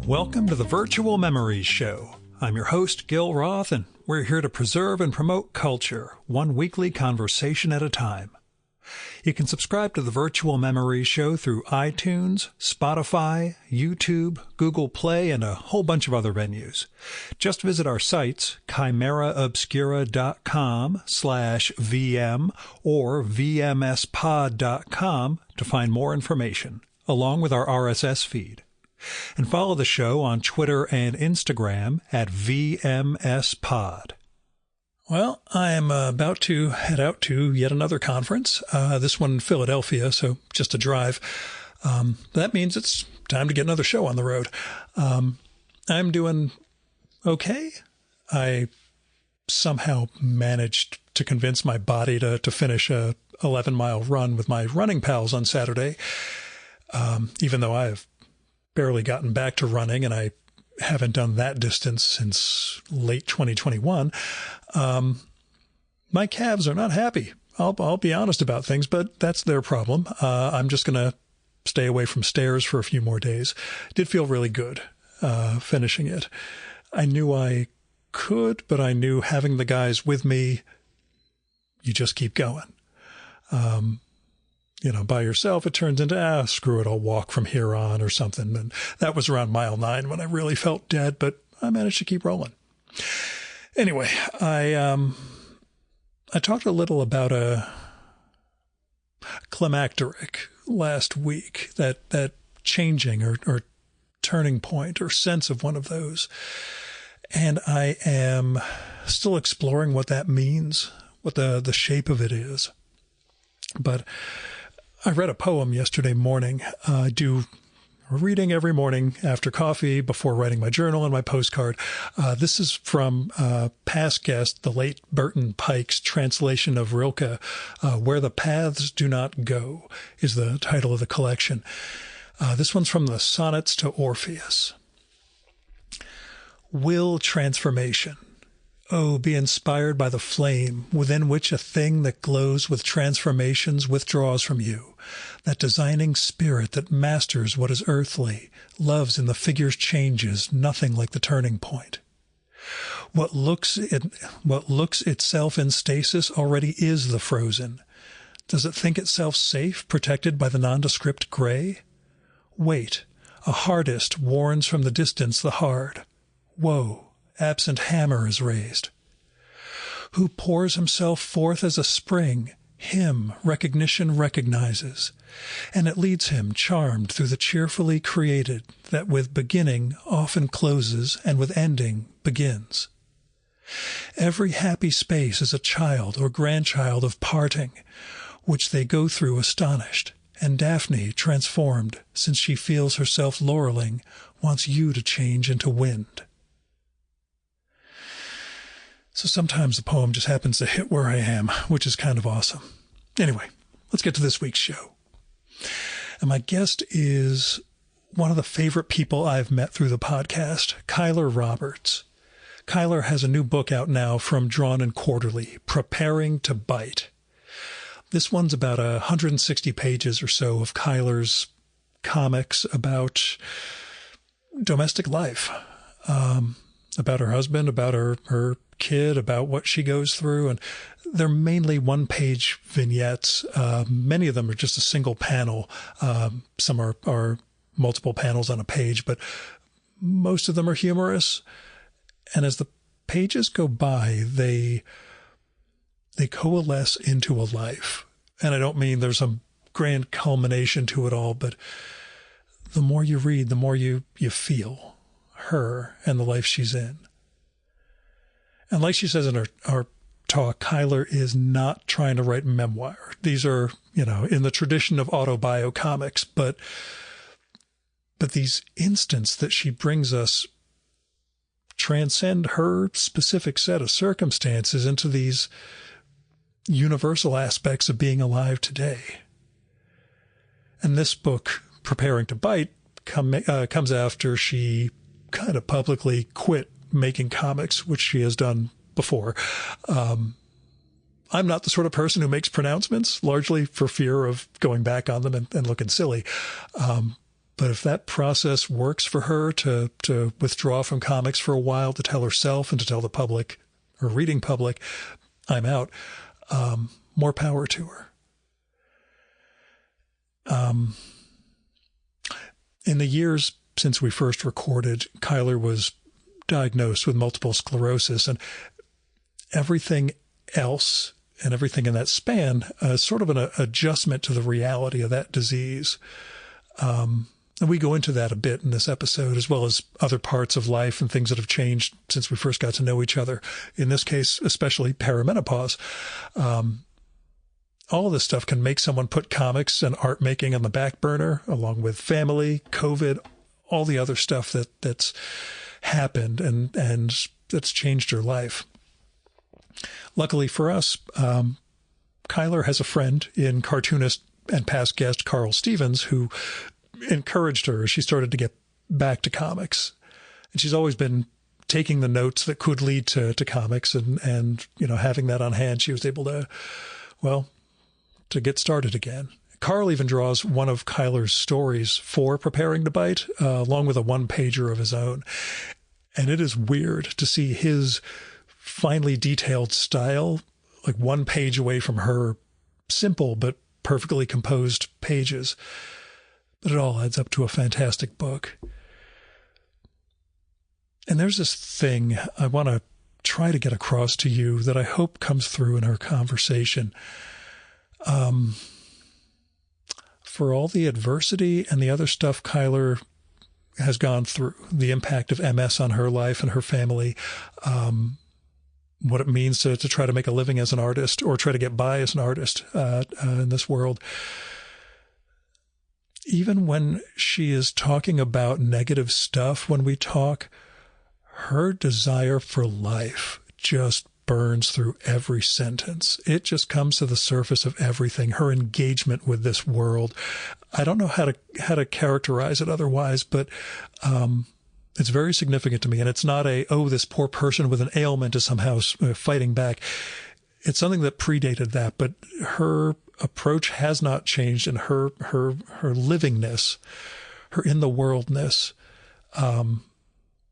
Welcome to the Virtual Memories Show. I'm your host, Gil Roth, and we're here to preserve and promote culture, one weekly conversation at a time. You can subscribe to the Virtual Memories Show through iTunes, Spotify, YouTube, Google Play, and a whole bunch of other venues. Just visit our sites, chimeraobscura.com/VM or vmspod.com to find more information, along with our RSS feed. And follow the show on Twitter and Instagram at VMSPod. Well, I'm about to head out to yet another conference, this one in Philadelphia, so just a drive. That means it's time to get another show on the road. I'm doing okay. I somehow managed to convince my body to finish a 11-mile run with my running pals on Saturday, even though I've barely gotten back to running, and I haven't done that distance since late 2021. My calves are not happy. I'll be honest about things, but that's their problem. I'm just going to stay away from stairs for a few more days. It did feel really good finishing it. I knew I could, but I knew having the guys with me, you just keep going. By yourself, it turns into, screw it, I'll walk from here on or something. And that was around mile 9 when I really felt dead, but I managed to keep rolling. Anyway, I talked a little about a climacteric last week, that changing or turning point or sense of one of those. And I am still exploring what that means, what the shape of it is. But I read a poem yesterday morning. I do a reading every morning after coffee before writing my journal and my postcard. This is from past guest, the late Burton Pike's translation of Rilke. Where the Paths Do Not Go is the title of the collection. This one's from the Sonnets to Orpheus. Will transformation. Oh, be inspired by the flame within which a thing that glows with transformations withdraws from you, that designing spirit that masters what is earthly, loves in the figure's changes, nothing like the turning point. What looks itself in stasis already is the frozen. Does it think itself safe, protected by the nondescript gray? Wait, a hardist warns from the distance the hard. Woe! Absent hammer is raised. Who pours himself forth as a spring, him recognition recognizes, and it leads him charmed through the cheerfully created that with beginning often closes and with ending begins. Every happy space is a child or grandchild of parting, which they go through astonished, and Daphne, transformed, since she feels herself laureling, wants you to change into wind. So sometimes the poem just happens to hit where I am, which is kind of awesome. Anyway, let's get to this week's show. And my guest is one of the favorite people I've met through the podcast, Keiler Roberts. Keiler has a new book out now from Drawn and Quarterly, Preparing to Bite. This one's about 160 pages or so of Keiler's comics about domestic life, about her husband, about her kid, about what she goes through. And they're mainly one-page vignettes. Many of them are just a single panel. Some are multiple panels on a page, but most of them are humorous. And as the pages go by, they coalesce into a life. And I don't mean there's some grand culmination to it all, but the more you read, the more you feel her and the life she's in. And like she says in our talk, Keiler is not trying to write memoir. These are, in the tradition of autobio comics, but these instants that she brings us transcend her specific set of circumstances into these universal aspects of being alive today. And this book, Preparing to Bite, comes after she kind of publicly quit making comics, which she has done before. I'm not the sort of person who makes pronouncements, largely for fear of going back on them and looking silly. But if that process works for her to withdraw from comics for a while, to tell herself and to tell the public, her reading public, I'm out, more power to her. In the years since we first recorded, Keiler was diagnosed with multiple sclerosis, and everything else and everything in that span sort of an adjustment to the reality of that disease. And we go into that a bit in this episode, as well as other parts of life and things that have changed since we first got to know each other. In this case, especially perimenopause. All of this stuff can make someone put comics and art making on the back burner, along with family, COVID, all the other stuff that's happened and that's changed her life. Luckily for us, Keiler has a friend in cartoonist and past guest Carl Stevens who encouraged her as she started to get back to comics. And she's always been taking the notes that could lead to comics and having that on hand, she was able to get started again. Carl even draws one of Keiler's stories for Preparing to Bite, along with a one-pager of his own. And it is weird to see his finely detailed style, like one page away from her simple but perfectly composed pages. But it all adds up to a fantastic book. And there's this thing I want to try to get across to you that I hope comes through in our conversation. For all the adversity and the other stuff Keiler has gone through, the impact of MS on her life and her family, what it means to try to make a living as an artist or try to get by as an artist in this world. Even when she is talking about negative stuff, when we talk, her desire for life just burns through every sentence. It just comes to the surface of everything. Her engagement with this world. I don't know how to characterize it otherwise, but it's very significant to me. And it's not this poor person with an ailment is somehow fighting back. It's something that predated that, but her approach has not changed, and her livingness, her in the worldness,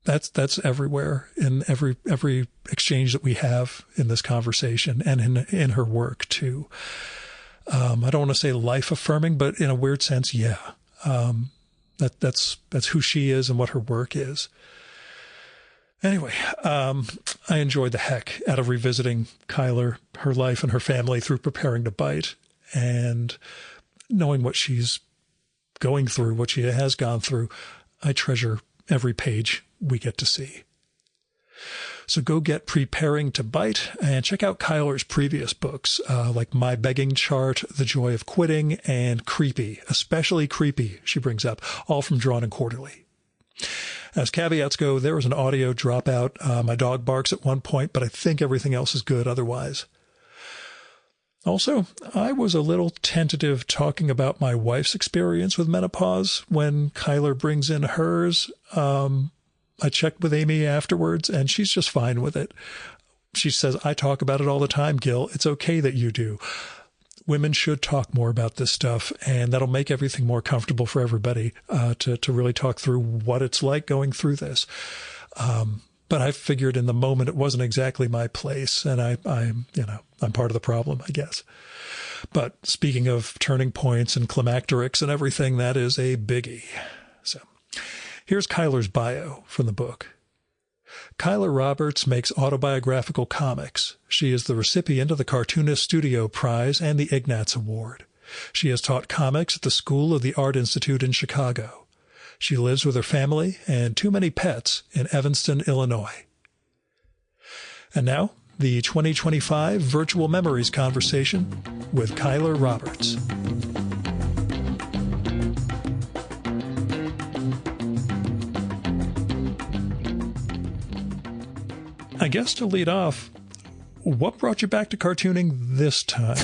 that's everywhere in every exchange that we have in this conversation and in her work too. I don't want to say life affirming, but in a weird sense, yeah. That's who she is and what her work is. Anyway, I enjoyed the heck out of revisiting Keiler, her life and her family through Preparing to Bite, and knowing what she's going through, what she has gone through. I treasure every page we get to see. So go get Preparing to Bite and check out Keiler's previous books, like My Begging Chart, The Joy of Quitting, and Creepy, especially Creepy, she brings up, all from Drawn and Quarterly. As caveats go, there was an audio dropout. My dog barks at one point, but I think everything else is good otherwise. Also, I was a little tentative talking about my wife's experience with menopause when Keiler brings in hers. I checked with Amy afterwards, and she's just fine with it. She says, I talk about it all the time, Gil. It's okay that you do. Women should talk more about this stuff, and that'll make everything more comfortable for everybody to really talk through what it's like going through this. But I figured in the moment it wasn't exactly my place, and I'm part of the problem, I guess. But speaking of turning points and climacterics and everything, that is a biggie. So here's Keiler's bio from the book. Keiler Roberts makes autobiographical comics. She is the recipient of the Cartoonist Studio Prize and the Ignatz Award. She has taught comics at the School of the Art Institute in Chicago. She lives with her family and too many pets in Evanston, Illinois. And now, the 2025 Virtual Memories conversation with Keiler Roberts. I guess to lead off, What brought you back to cartooning this time?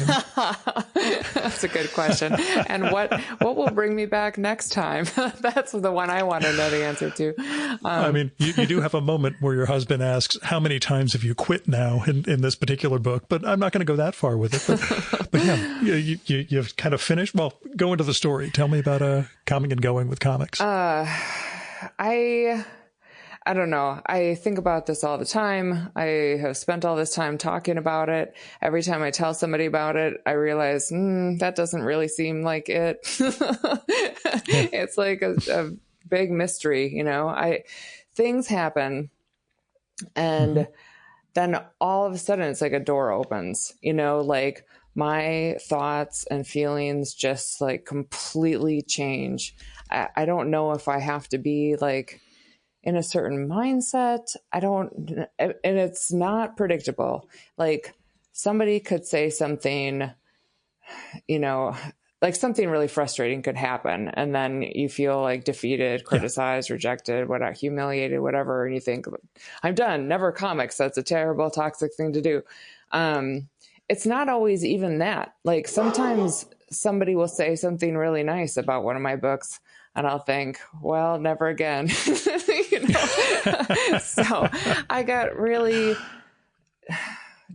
That's a good question. And what will bring me back next time? That's the one I want to know the answer to. I mean, you do have a moment where your husband asks, how many times have you quit now in this particular book? But I'm not going to go that far with it. But yeah, you've kind of finished. Well, go into the story. Tell me about coming and going with comics. I don't know. I think about this all the time. I have spent all this time talking about it. Every time I tell somebody about it, I realize, that doesn't really seem like it. It's like a big mystery, things happen. And then all of a sudden it's like a door opens, like my thoughts and feelings just like completely change. I don't know if I have to be like in a certain mindset. And it's not predictable. Like somebody could say something, like something really frustrating could happen. And then you feel like defeated, criticized, rejected, humiliated, whatever. And you think, I'm done, never comics. That's a terrible, toxic thing to do. It's not always even that. Like sometimes somebody will say something really nice about one of my books and I'll think, well, never again. So I got really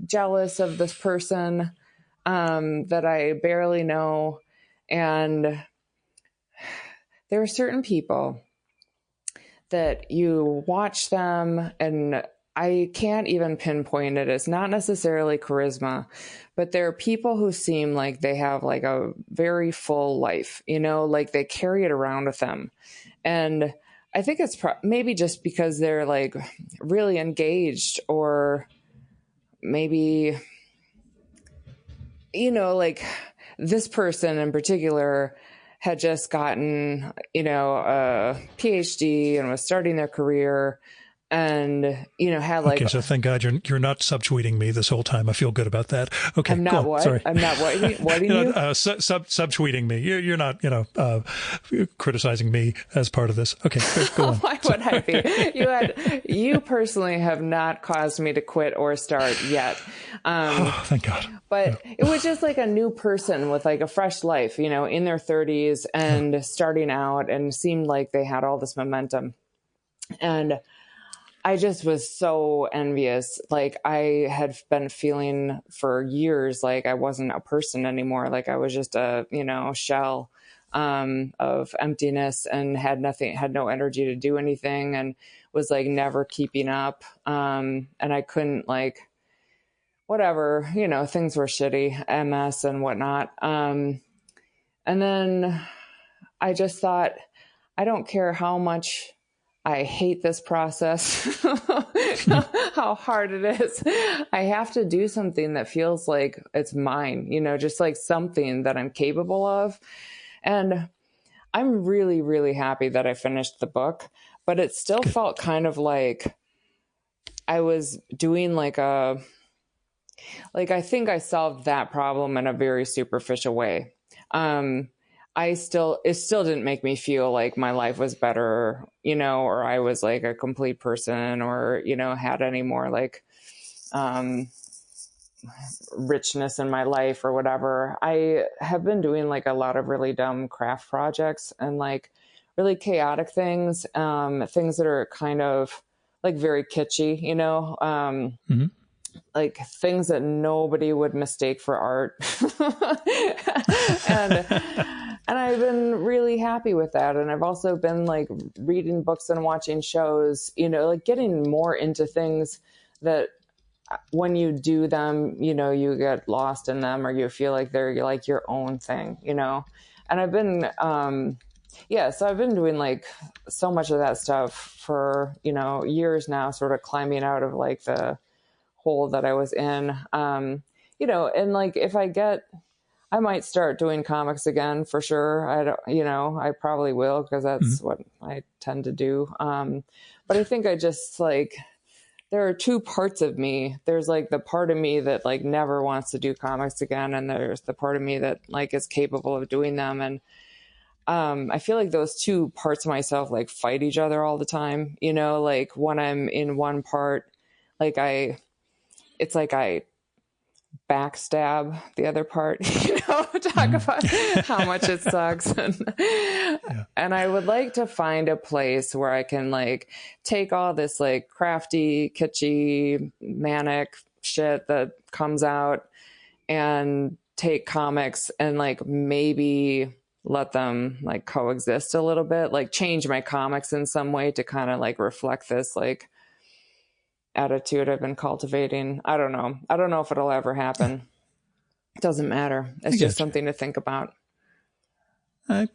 jealous of this person that I barely know. And there are certain people that you watch them, and I can't even pinpoint it. It's not necessarily charisma, but there are people who seem like they have like a very full life, like they carry it around with them. And I think it's maybe just because they're like really engaged, or maybe, like this person in particular had just gotten, a PhD and was starting their career. And, had like... Okay, so thank God you're not subtweeting me this whole time. I feel good about that. Okay, I'm not what? Sorry. I'm not what? What are you? Subtweeting me. You're not, criticizing me as part of this. Okay, go on. Why would I be? You personally have not caused me to quit or start yet. Thank God. But it was just like a new person with like a fresh life, in their 30s and starting out, and seemed like they had all this momentum. And I just was so envious. Like I had been feeling for years like I wasn't a person anymore. Like I was just a, shell of emptiness, and had no energy to do anything, and was like never keeping up. And I couldn't like, whatever, things were shitty, MS and whatnot. And then I just thought, I don't care how much I hate this process, how hard it is. I have to do something that feels like it's mine, just like something that I'm capable of. And I'm really, really happy that I finished the book, but it still felt kind of like I was doing like I think I solved that problem in a very superficial way. It still didn't make me feel like my life was better, or I was like a complete person, or, had any more like, richness in my life or whatever. I have been doing like a lot of really dumb craft projects and like really chaotic things, things that are kind of like very kitschy, like things that nobody would mistake for art. And I've been really happy with that. And I've also been like reading books and watching shows, like getting more into things that when you do them, you get lost in them, or you feel like they're like your own thing, And I've been, so I've been doing like so much of that stuff for, years now, sort of climbing out of like the hole that I was in, and like if I might start doing comics again for sure. I probably will, because that's what I tend to do. But I think I just like, there are two parts of me. There's like the part of me that like never wants to do comics again. And there's the part of me that like is capable of doing them. And I feel like those two parts of myself like fight each other all the time. Like when I'm in one part, like it's like I backstab the other part, talk about how much it sucks. And I would like to find a place where I can like take all this like crafty, kitschy, manic shit that comes out and take comics and like maybe let them like coexist a little bit, like change my comics in some way to kind of like reflect this like attitude I've been cultivating. I don't know if it'll ever happen. It doesn't matter. It's just something to think about. I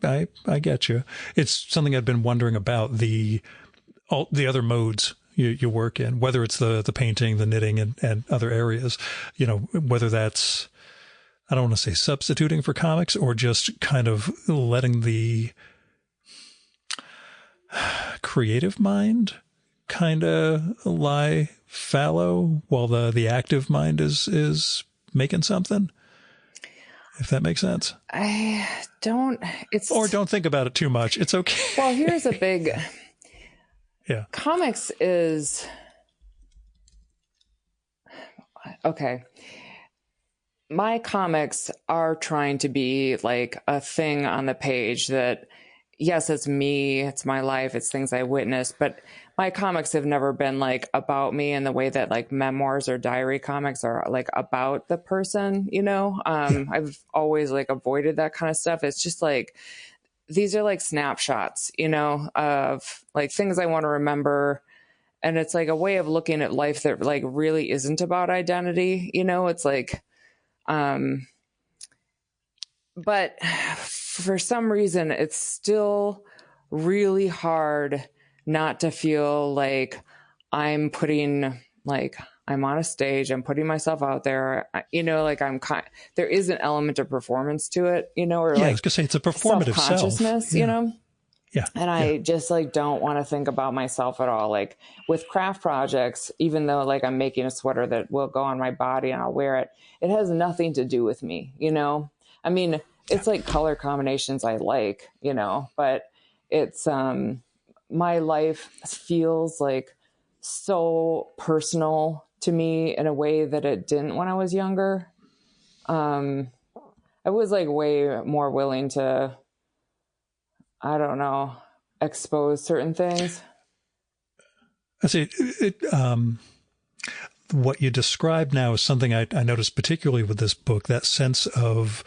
get you. It's something I've been wondering about, the other modes you work in, whether it's the painting, the knitting, and other areas, whether that's, I don't want to say substituting for comics, or just kind of letting the creative mind kind of lie fallow while the active mind is making something. If that makes sense. Don't think about it too much. It's okay. Well, here's a big, comics is, okay. My comics are trying to be like a thing on the page that, yes, it's me, it's my life, it's things I witnessed, but my comics have never been like about me in the way that like memoirs or diary comics are like about the person, I've always like avoided that kind of stuff. It's just like, these are like snapshots, of like things I want to remember. And it's like a way of looking at life that like really isn't about identity, it's like, but for some reason, it's still really hard not to feel like I'm on a stage, I'm putting myself out there, like there is an element of performance to it, or I was gonna say it's a performative self-consciousness, Yeah. And I just like don't want to think about myself at all. Like with craft projects, even though like I'm making a sweater that will go on my body and I'll wear it, it has nothing to do with me, I mean, it's like color combinations I like, but it's, my life feels like so personal to me in a way that it didn't when I was younger. I was like way more willing to, I don't know, expose certain things. I see. What you describe now is something I noticed particularly with this book, that sense of,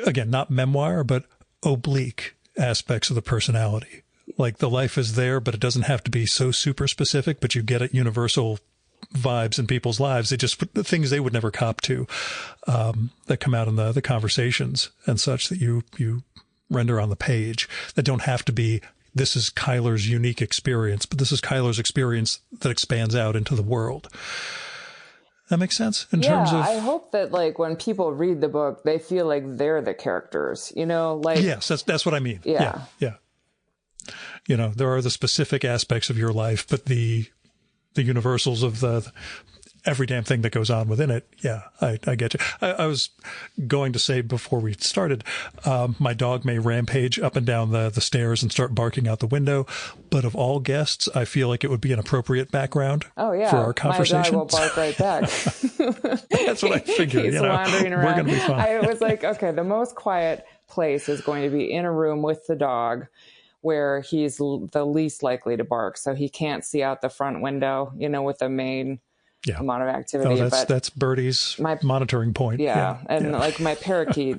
again, not memoir, but oblique aspects of the personality. Like the life is there, but it doesn't have to be so super specific, but you get it universal vibes in people's lives. They just, the things they would never cop to, that come out in the conversations and such that you render on the page, that don't have to be, this is Keiler's unique experience, but this is Keiler's experience that expands out into the world. That makes sense in terms of... I hope that like when people read the book, they feel like they're the characters, like... Yes, that's what I mean. Yeah. There are the specific aspects of your life, but the universals of the every damn thing that goes on within it. Yeah, I get you. I was going to say before we started, my dog may rampage up and down the stairs and start barking out the window, but of all guests, I feel like it would be an appropriate background for our conversation. My dog will bark right back. That's what I figured. He's wandering around. We're going to be fine. I was like, okay, the most quiet place is going to be in a room with the dog where he's the least likely to bark. So he can't see out the front window, with the main amount of activity. That's Birdie's monitoring point. Like my parakeet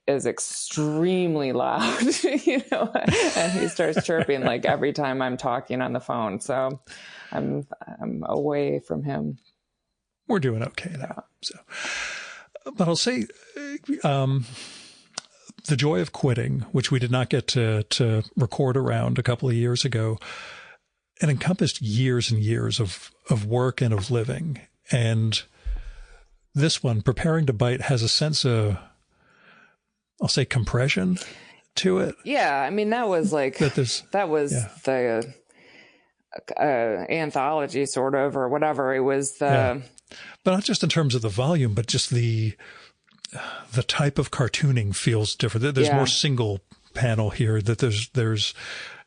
is extremely loud, and he starts chirping like every time I'm talking on the phone. So I'm away from him. We're doing okay now. So, but I'll say, The Joy of Quitting, which we did not get to record around a couple of years ago, it encompassed years and years of work and of living. And this one, Preparing to Bite, has a sense of, I'll say, compression to it. Yeah. I mean, that was like, the anthology sort of, or whatever. It was the... But not just in terms of the volume, but just the type of cartooning feels different. There's more single panel here, that there's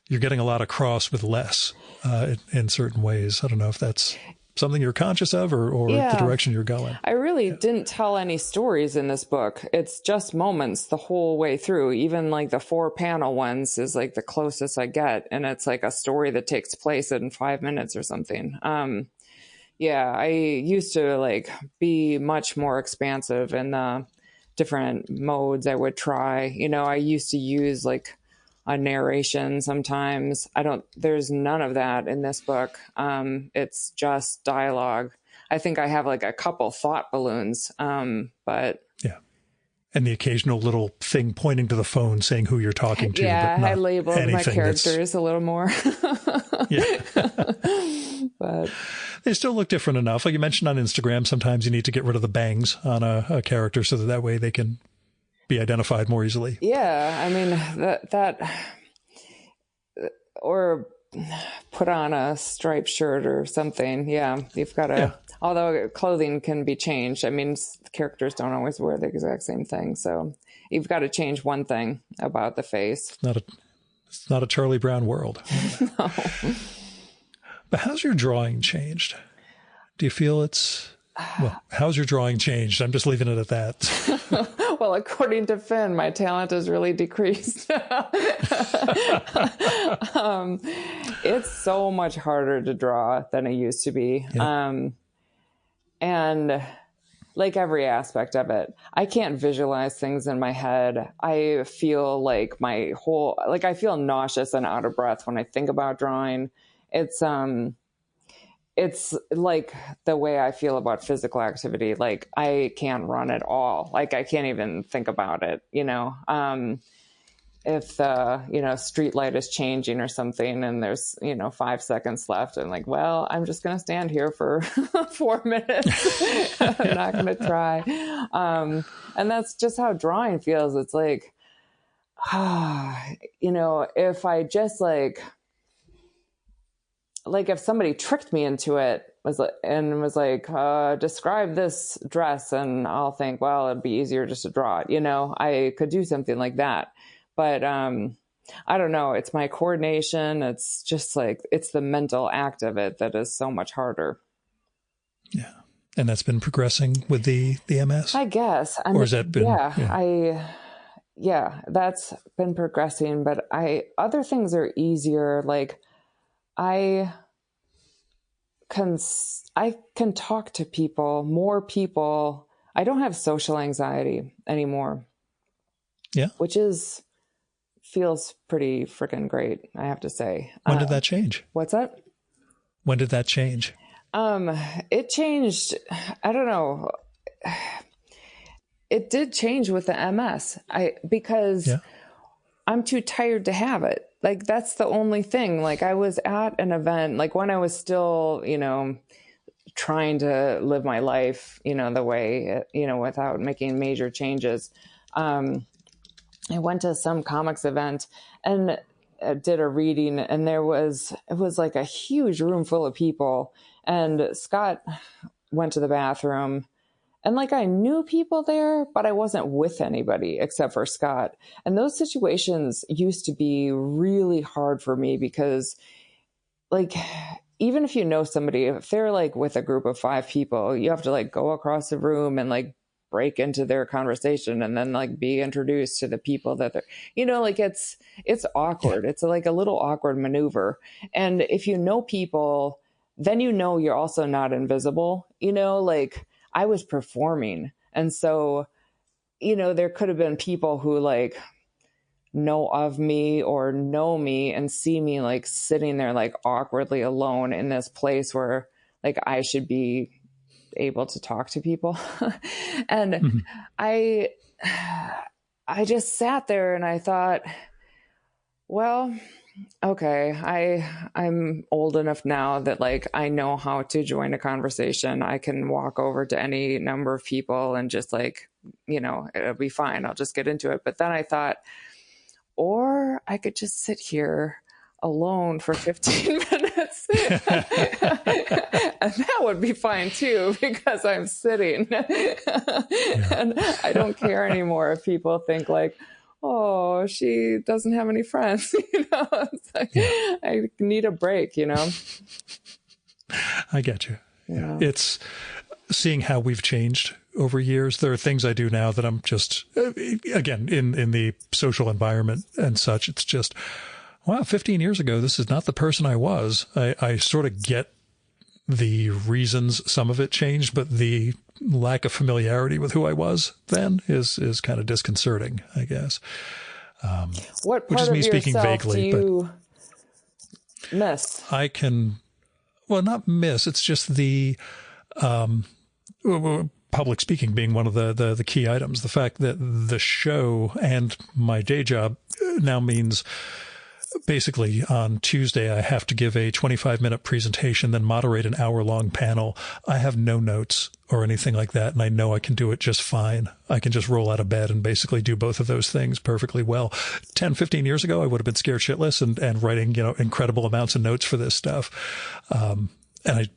you're getting a lot across with less in certain ways. I don't know if that's... something you're conscious of or the direction you're going? I really didn't tell any stories in this book. It's just moments the whole way through. Even like the 4-panel ones is like the closest I get. And it's like a story that takes place in 5 minutes or something. I used to like be much more expansive in the different modes I would try. You know, I used to use like a narration sometimes. There's none of that in this book. It's just dialogue. I think I have like a couple thought balloons, but yeah. And the occasional little thing pointing to the phone saying who you're talking to. Yeah, but I labeled my characters a little more. Yeah. But they still look different enough. Like you mentioned on Instagram, sometimes you need to get rid of the bangs on a character so that way they can be identified more easily. Yeah, I mean that or put on a striped shirt or something. Yeah, you've got to. Yeah. Although clothing can be changed, I mean, characters don't always wear the exact same thing, so you've got to change one thing about the face. It's not a Charlie Brown world. No. But how's your drawing changed? Do you feel how's your drawing changed? I'm just leaving it at that. Well, according to Finn, my talent has really decreased. It's so much harder to draw than it used to be. Yeah. And like every aspect of it, I can't visualize things in my head. I feel like I feel nauseous and out of breath when I think about drawing. It's like the way I feel about physical activity. Like I can't run at all. Like I can't even think about it, you know? If the, street light is changing or something and there's, 5 seconds left, I'm like, well, I'm just going to stand here for 4 minutes. I'm not going to try. And that's just how drawing feels. It's like, if I just like if somebody tricked me into it was like, describe this dress, and I'll think, well, it'd be easier just to draw it. I could do something like that. But I don't know. It's my coordination. It's just like, it's the mental act of it that is so much harder. Yeah. And that's been progressing with the MS? I guess. Or has that been? Yeah, that's been progressing. But other things are easier. Like I can talk to more people. I don't have social anxiety anymore. Yeah. Which feels pretty freaking great, I have to say. When did that change? What's that? When did that change? It changed. I don't know. It did change with the MS. Because I'm too tired to have it. Like that's the only thing. Like I was at an event, like when I was still, trying to live my life, the way, without making major changes. I went to some comics event and did a reading, and it was like a huge room full of people. And Scott went to the bathroom, and like I knew people there, but I wasn't with anybody except for Scott. And those situations used to be really hard for me because like, even if you know somebody, if they're like with a group of 5 people, you have to like go across the room and like break into their conversation and then like be introduced to the people that they're, like it's awkward. It's like a little awkward maneuver. And if you know people, then you're also not invisible, like I was performing. And so, there could have been people who like know of me or know me and see me like sitting there like awkwardly alone in this place where like I should be able to talk to people. And I just sat there and I thought, well, okay, I'm old enough now that like I know how to join a conversation. I can walk over to any number of people and just like, it'll be fine. I'll just get into it. But then I thought, or I could just sit here alone for 15 minutes. And that would be fine too, because I'm sitting. And I don't care anymore if people think like, oh, she doesn't have any friends. It's like, I need a break, I get you. Yeah. It's seeing how we've changed over years. There are things I do now that I'm just, again, in the social environment and such, it's just, wow, 15 years ago, this is not the person I was. I sort of get the reasons some of it changed, but the lack of familiarity with who I was then is kind of disconcerting, I guess. What part which is me of speaking yourself vaguely, do you miss? I can, well, not miss. It's just the public speaking being one of the key items. The fact that the show and my day job now means basically on Tuesday I have to give a 25-minute presentation, then moderate an hour-long panel. I have no notes or anything like that, and I know I can do it just fine. I can just roll out of bed and basically do both of those things perfectly well. 10, 15 years ago, I would have been scared shitless and writing, incredible amounts of notes for this stuff. And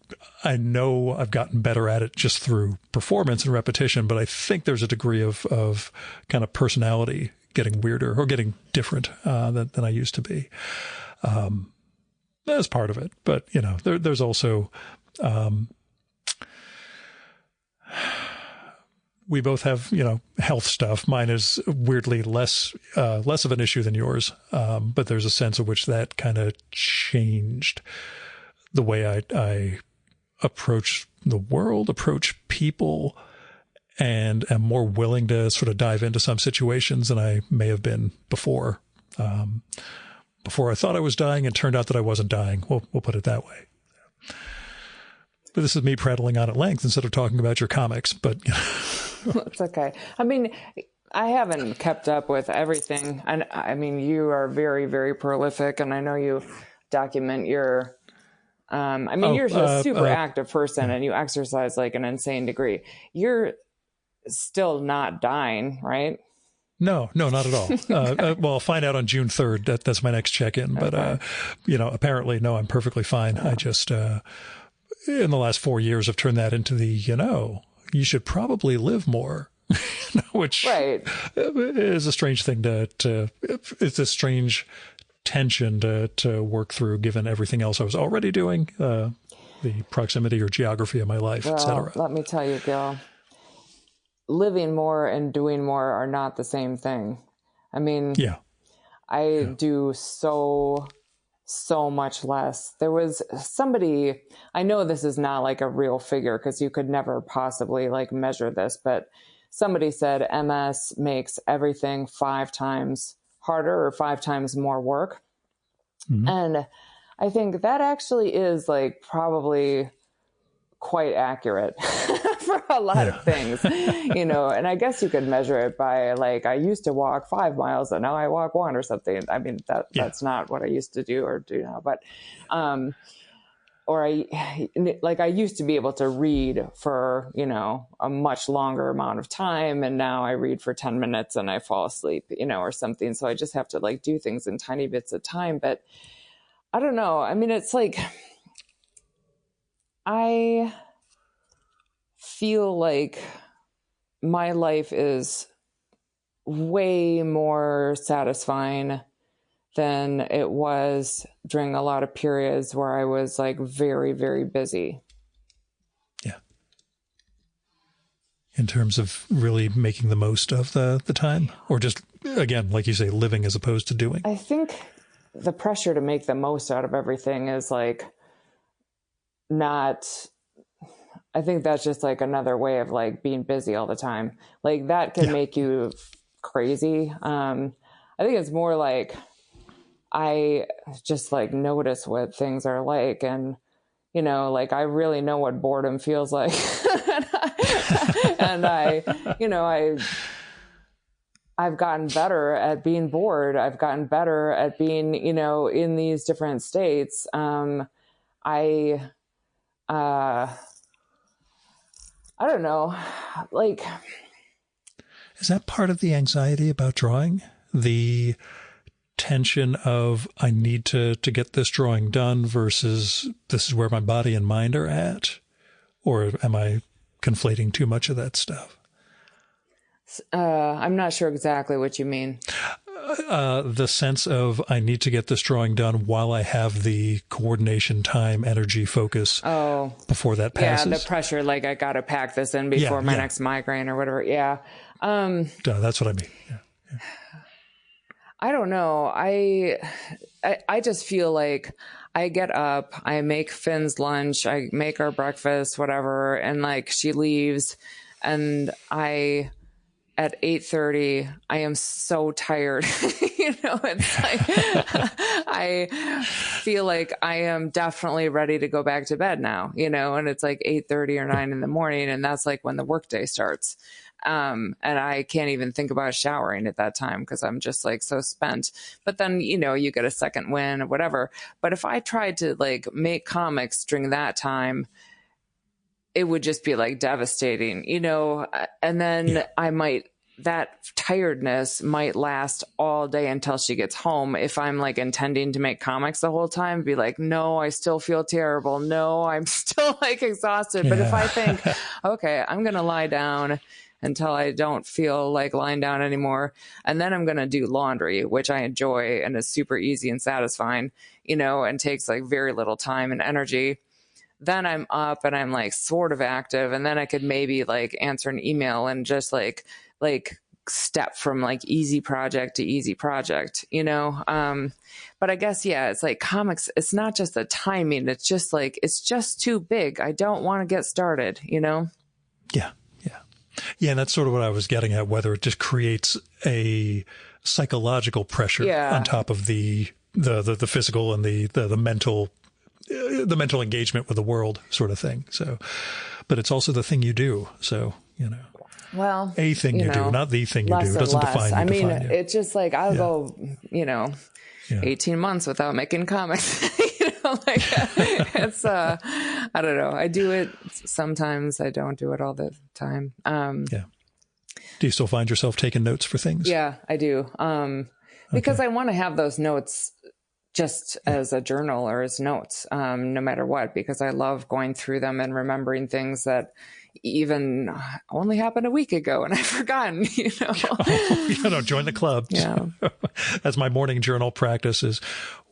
I know I've gotten better at it just through performance and repetition, but I think there's a degree of kind of personality getting weirder or getting different than I used to be. That's part of it. But, there's also we both have, health stuff. Mine is weirdly less of an issue than yours. But there's a sense of which that kind of changed the way I approach the world, approach people, and am more willing to sort of dive into some situations than I may have been before. Before I thought I was dying, and turned out that I wasn't dying. We'll put it that way. But this is me prattling on at length instead of talking about your comics. But It's okay. I mean, I haven't kept up with everything. And I mean, you are very, very prolific, and I know you document your. You're a super active person, and you exercise like an insane degree. You're still not dying, right? No, not at all. Well, I'll find out on June 3rd. That's my next check-in. But, apparently, no, I'm perfectly fine. I just, in the last 4 years, I've turned that into the, you should probably live more, which is a strange thing it's a strange tension to work through, given everything else I was already doing, the proximity or geography of my life, etc. Let me tell you, Gil, living more and doing more are not the same thing. I mean, I do so much less. There was somebody, I know this is not like a real figure because you could never possibly like measure this, but somebody said MS makes everything 5 times harder or 5 times more work. Mm-hmm. And I think that actually is like probably quite accurate for a lot of things, and I guess you could measure it by like, I used to walk 5 miles and now I walk 1 or something. I mean, that's not what I used to do or do now, but, I used to be able to read for, a much longer amount of time. And now I read for 10 minutes and I fall asleep, or something. So I just have to like do things in tiny bits of time. But I don't know. I mean, it's like, I feel like my life is way more satisfying than it was during a lot of periods where I was like very, very busy. Yeah. In terms of really making the most of the time, or just, again, like you say, living as opposed to doing? I think the pressure to make the most out of everything is like not, I think that's just like another way of like being busy all the time. Like that can make you crazy. I think it's more like, I just like notice what things are like, and like I really know what boredom feels like. And I've gotten better at being bored. I've gotten better at being, in these different states. I don't know, like, is that part of the anxiety about drawing? The tension of I need to get this drawing done versus this is where my body and mind are at? Or am I conflating too much of that stuff? I'm not sure exactly what you mean. The sense of I need to get this drawing done while I have the coordination, time, energy, focus before that passes. Yeah, the pressure, like I got to pack this in before my next migraine or whatever. Yeah. That's what I mean. Yeah. I don't know. I just feel like I get up, I make Finn's lunch, I make our breakfast, whatever, and like she leaves, and at 8:30, I am so tired. It's like I feel like I am definitely ready to go back to bed now, and it's like 8:30 or 9 in the morning, and that's like when the workday starts. And I can't even think about showering at that time because I'm just like so spent. But then, you get a second win or whatever. But if I tried to like make comics during that time, it would just be like devastating, and then that tiredness might last all day until she gets home. If I'm like intending to make comics the whole time, be like, no, I still feel terrible. No, I'm still like exhausted. Yeah. But if I think, okay, I'm going to lie down until I don't feel like lying down anymore. And then I'm going to do laundry, which I enjoy and is super easy and satisfying, and takes like very little time and energy. Then I'm up and I'm like sort of active. And then I could maybe like answer an email and just like step from like easy project to easy project, but I guess, it's like comics. It's not just the timing. It's just like, it's just too big. I don't want to get started, Yeah. Yeah, and that's sort of what I was getting at, whether it just creates a psychological pressure on top of the physical and the mental engagement with the world sort of thing. So, but it's also the thing you do. So, well, a thing you do, not the thing you do. It doesn't define you. I mean, it's just like, I'll go, 18 months without making comics. It's I don't know. I do it sometimes. I don't do it all the time. Do you still find yourself taking notes for things? Yeah, I do. Because I want to have those notes just as a journal or as notes, no matter what, because I love going through them and remembering things that even only happened a week ago and I've forgotten, Join the club. Yeah. That's my morning journal practice is,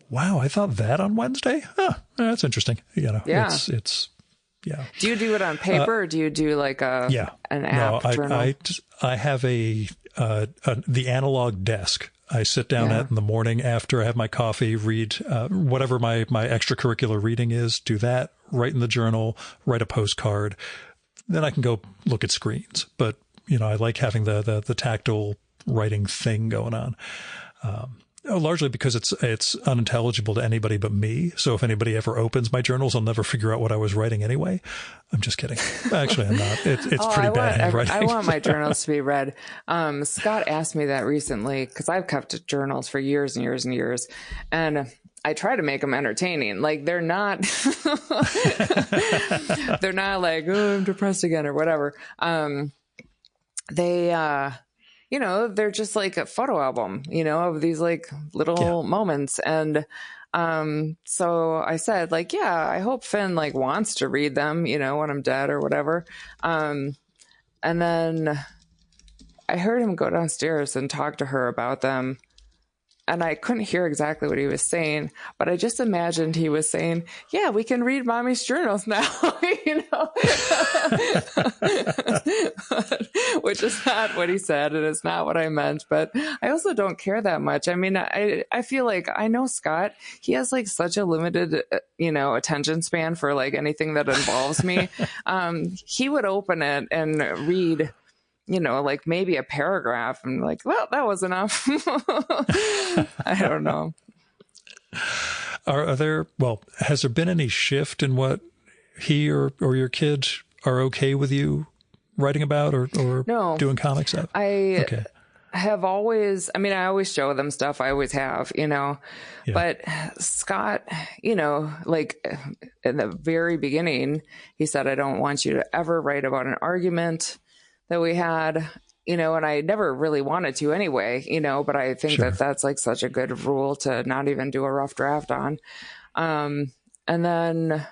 wow, I thought that on Wednesday? Huh, that's interesting. It's Do you do it on paper or do you do like an app journal? I have the analog desk. I sit down at in the morning after I have my coffee, read whatever my extracurricular reading is, do that, write in the journal, write a postcard. Then I can go look at screens. But, I like having the tactile writing thing going on. Largely because it's unintelligible to anybody but me. So if anybody ever opens my journals, I'll never figure out what I was writing anyway. I'm just kidding. Actually, I'm not. It's pretty bad handwriting. I want my journals to be read. Scott asked me that recently because I've kept journals for years and years and years. And I try to make them entertaining. Like they're not, they're not like, oh, I'm depressed again or whatever. They're just like a photo album, of these like little moments. And so I said like, I hope Finn like wants to read them, when I'm dead or whatever. And then I heard him go downstairs and talk to her about them. And I couldn't hear exactly what he was saying, but I just imagined he was saying, yeah, we can read mommy's journals now, which is not what he said. And it's not what I meant, but I also don't care that much. I mean, I feel like I know Scott, he has like such a limited, attention span for like anything that involves me. He would open it and read, like maybe a paragraph and like, well, that was enough. I don't know. Has there been any shift in what he or your kids are okay with you writing about or doing comics of? I always show them stuff. I always have, but Scott, like in the very beginning, he said, I don't want you to ever write about an argument that we had, and I never really wanted to anyway, but I think that that's like such a good rule to not even do a rough draft on. And then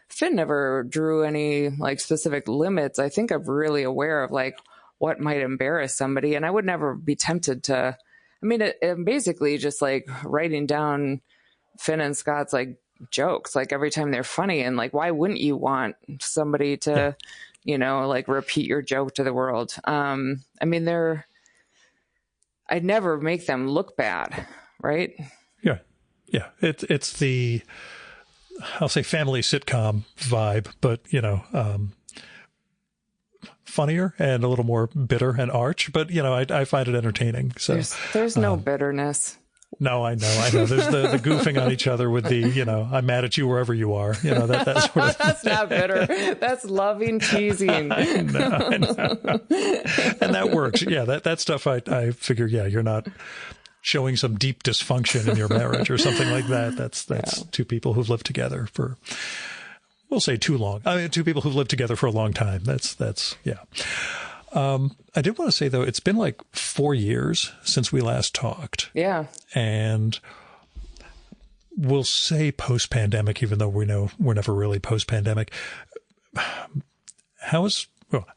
Finn never drew any like specific limits. I think I'm really aware of like what might embarrass somebody, and I would never be tempted to I mean, it basically just like writing down Finn and Scott's like jokes, like every time they're funny. And like, why wouldn't you want somebody to, like repeat your joke to the world? I mean, I'd never make them look bad. Right. Yeah. Yeah. It's the, I'll say family sitcom vibe, but funnier and a little more bitter and arch, but I find it entertaining. So there's no bitterness. No, I know. There's the goofing on each other with the, I'm mad at you wherever you are. That sort of That's not bitter. That's loving teasing. I know. And that works. Yeah, that stuff I figure, you're not showing some deep dysfunction in your marriage or something like that. That's two people who've lived together for, we'll say too long. I mean, two people who've lived together for a long time. That's yeah. I did want to say, though, it's been like 4 years since we last talked. Yeah. And we'll say post-pandemic, even though we know we're never really post-pandemic. How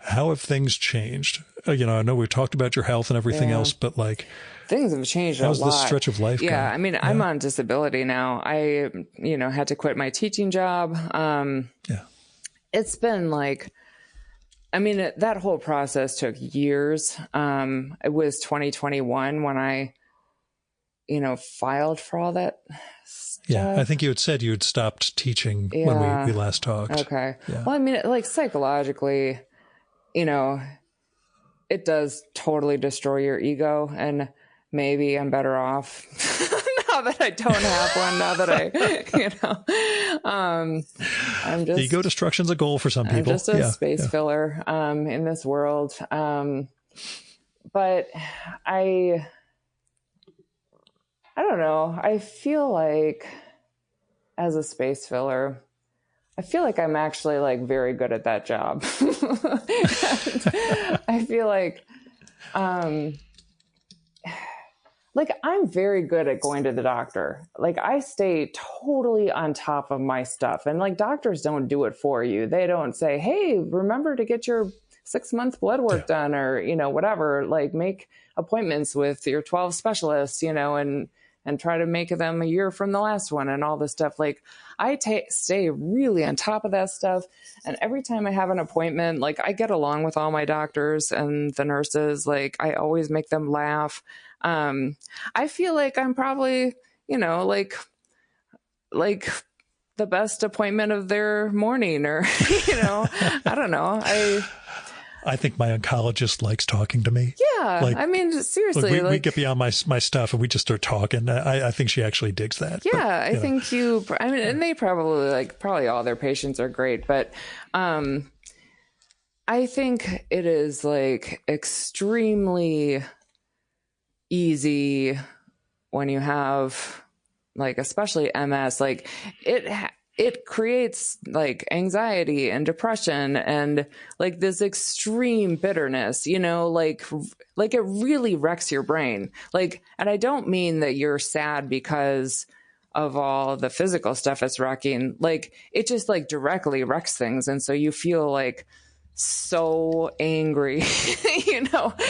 have things changed? I know we talked about your health and everything else, but like things have changed a lot. How's this stretch of life going? I mean, I'm on disability now. I, had to quit my teaching job. It's been like, I mean, that whole process took years. It was 2021 when I, filed for all that stuff. Yeah, I think you had said you had stopped teaching when we last talked. Okay. Yeah. Well, I mean, like psychologically, it does totally destroy your ego, and maybe I'm better off now that I don't have one. Now that I'm just ego destruction's a goal for some people. I'm just a space filler in this world. But I don't know. I feel like as a space filler, I feel like I'm actually like very good at that job. I feel like I'm very good at going to the doctor. Like I stay totally on top of my stuff, and like doctors don't do it for you. They don't say, "Hey, remember to get your 6-month blood work done," or, whatever, like make appointments with your 12 specialists, and try to make them a year from the last one and all this stuff. Like I stay really on top of that stuff. And every time I have an appointment, like I get along with all my doctors and the nurses. Like I always make them laugh. I feel like I'm probably, like the best appointment of their morning, or, I don't know. I think my oncologist likes talking to me. Yeah. I mean, seriously. We get beyond my stuff and we just start talking. I think she actually digs that. Yeah. But, I think and they probably all their patients are great, but, I think it is like extremely easy when you have like, especially MS, like it creates like anxiety and depression and like this extreme bitterness, like it really wrecks your brain. Like, and I don't mean that you're sad because of all the physical stuff it's wrecking. Like it just like directly wrecks things. And so you feel like so angry,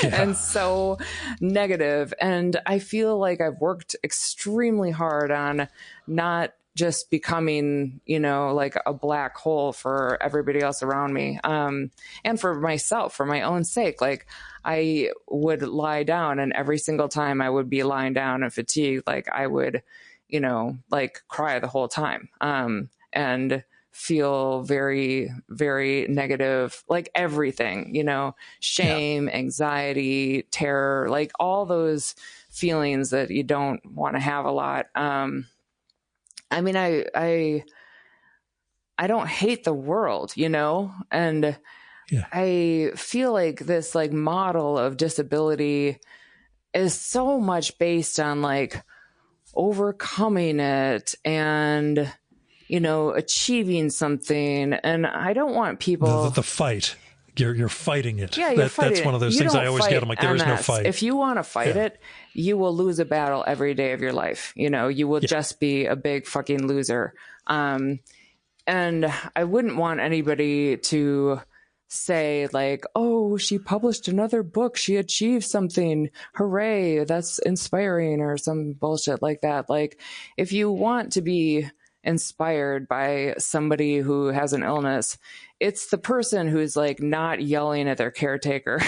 and so negative. And I feel like I've worked extremely hard on not just becoming, like a black hole for everybody else around me. And for myself, for my own sake, like I would lie down, and every single time I would be lying down and fatigued, like I would, like cry the whole time. And feel very, very negative, like everything, shame, anxiety, terror, like all those feelings that you don't want to have a lot. I mean, I don't hate the world, and I feel like this like model of disability is so much based on like overcoming it and, achieving something. And I don't want people the fight. You're fighting it. Yeah, that's one of those things I always get. I'm like, there is no fight. If you want to fight it, you will lose a battle every day of your life. You will just be a big fucking loser. And I wouldn't want anybody to say like, oh, she published another book, she achieved something, hooray, that's inspiring, or some bullshit like that. Like, if you want to be inspired by somebody who has an illness, it's the person who's like not yelling at their caretaker.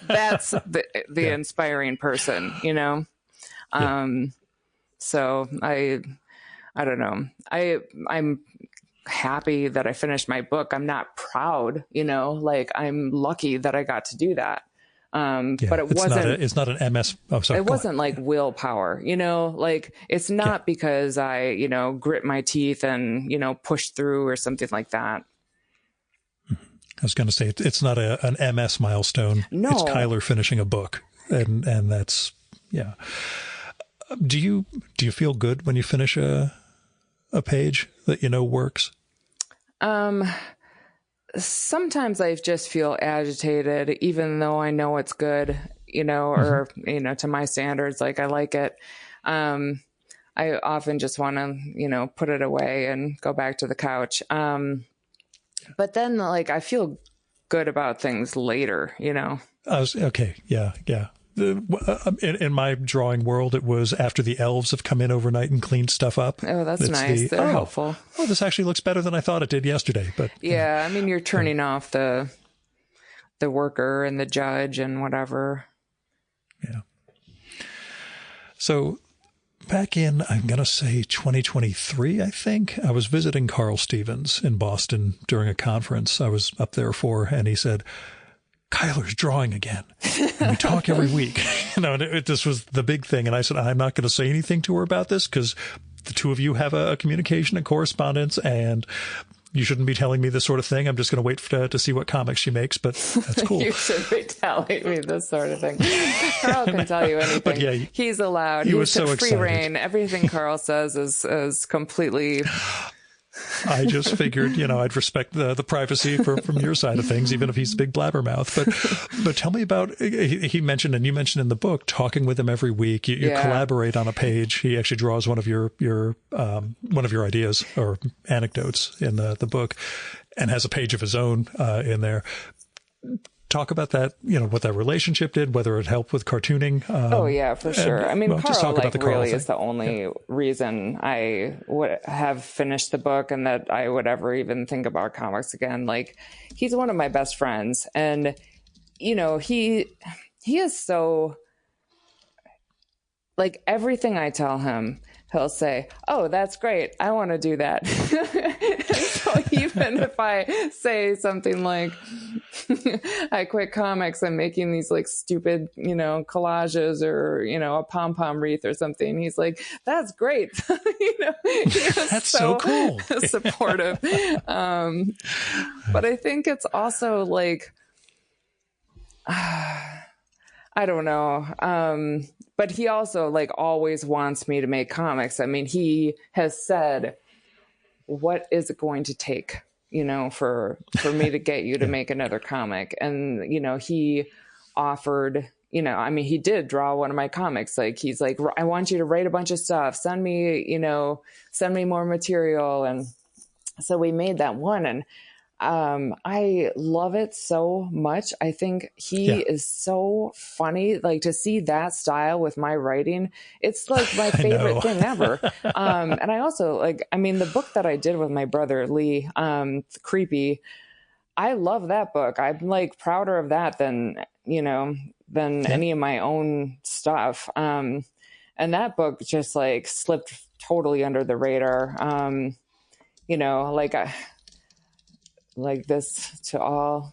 That's the inspiring person, you know? So I don't know. I'm happy that I finished my book. I'm not proud, you know, like I'm lucky that I got to do that. But it's not an MS. Oh, sorry. It wasn't like willpower, you know, like it's not because I, you know, grit my teeth and, you know, push through or something like that. I was going to say, it's not an MS milestone. No. It's Keiler finishing a book. And that's, yeah. Do you feel good when you finish a page that you know works? Sometimes I just feel agitated, even though I know it's good, you know, or, you know, to my standards, like I like it. I often just want to, you know, put it away and go back to the couch. But then like, I feel good about things later, you know? Okay. Yeah. Yeah. In my drawing world, it was after the elves have come in overnight and cleaned stuff up. Oh, that's nice. They're helpful. Oh, this actually looks better than I thought it did yesterday. But yeah, I mean, you're turning off the worker and the judge and whatever. Yeah. So back in, I'm going to say 2023, I think, I was visiting Carl Stevens in Boston during a conference I was up there for, and he said, Keiler's drawing again. And we talk every week. You know, and this was the big thing. And I said, I'm not going to say anything to her about this because the two of you have a communication and correspondence, and you shouldn't be telling me this sort of thing. I'm just going to wait to see what comics she makes, but that's cool. You should be telling me this sort of thing. Carl can tell you anything. But yeah, he's allowed. He was so free excited. reign. Everything Carl says is completely... I just figured, you know, I'd respect the privacy from your side of things, even if he's a big blabbermouth. But tell me about, he mentioned, and you mentioned in the book, talking with him every week. You collaborate on a page. He actually draws one of your ideas or anecdotes in the book, and has a page of his own in there. Talk about that, you know, what that relationship did, whether it helped with cartooning. Oh, yeah, for sure. And, I mean, Carl, like, really thing. is the only reason I would have finished the book and that I would ever even think about comics again. Like, he's one of my best friends. And, you know, he is so, like, everything I tell him, he'll say, oh, that's great. I want to do that. So even if I say something like, I quit comics, I'm making these like stupid, you know, collages or, you know, a pom-pom wreath or something, he's like, that's great. You know, that's so cool. Supportive. But I think it's also like, I don't know. But he also like always wants me to make comics. I mean, he has said, what is it going to take, you know, for me to get you to make another comic? And, you know, he offered, you know, I mean, he did draw one of my comics. Like, he's like, I want you to write a bunch of stuff. Send me more material. And so we made that one. And I love it so much. I think he is so funny. Like, to see that style with my writing, it's like my favorite thing ever. And I also like, I mean, the book that I did with my brother, Lee, Creepy, I love that book. I'm like prouder of that than any of my own stuff. And that book just like slipped totally under the radar. You know, like this to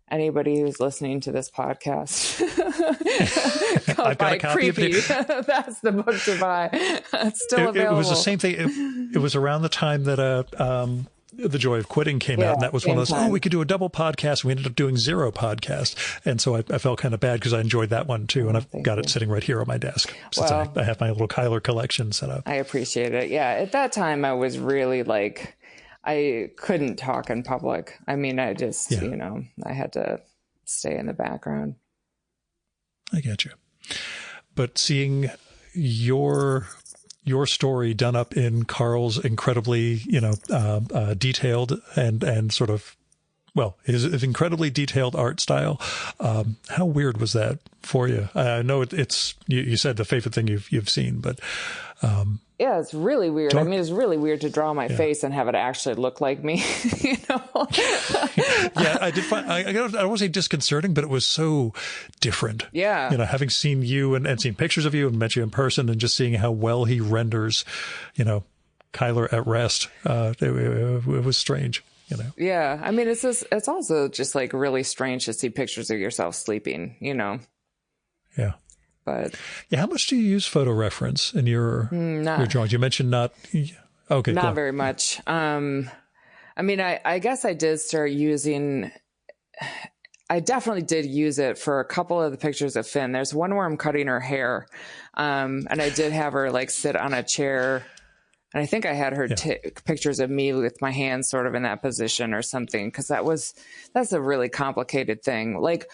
anybody who's listening to this podcast. I've got a copy of it. That's the book to buy. It's still available. It was the same thing. It was around the time that The Joy of Quitting came out, and that was one of those, we could do a double podcast. We ended up doing 0 podcasts. And so I felt kind of bad because I enjoyed that one too. And I've got it sitting right here on my desk since I have my little Keiler collection set up. I appreciate it. Yeah. At that time, I was really like, I couldn't talk in public. I mean, I just, you know, I had to stay in the background. I get you. But seeing your story done up in Carl's incredibly, you know, detailed and sort of his incredibly detailed art style. How weird was that for you? I know it's you said the favorite thing you've seen, but yeah, it's really weird. I mean, it's really weird to draw my face and have it actually look like me. Yeah, I did find I don't want to say disconcerting, but it was so different. Yeah, having seen you and seen pictures of you and met you in person, and just seeing how well he renders, Keiler at rest. It was strange. Yeah, I mean, it's also just like really strange to see pictures of yourself sleeping. Yeah. But yeah, how much do you use photo reference in your drawings? You mentioned not very much. I mean, I guess I did start using. I definitely did use it for a couple of the pictures of Finn. There's one where I'm cutting her hair, and I did have her like sit on a chair, and I think I had her take pictures of me with my hands sort of in that position or something, because that's a really complicated thing. Like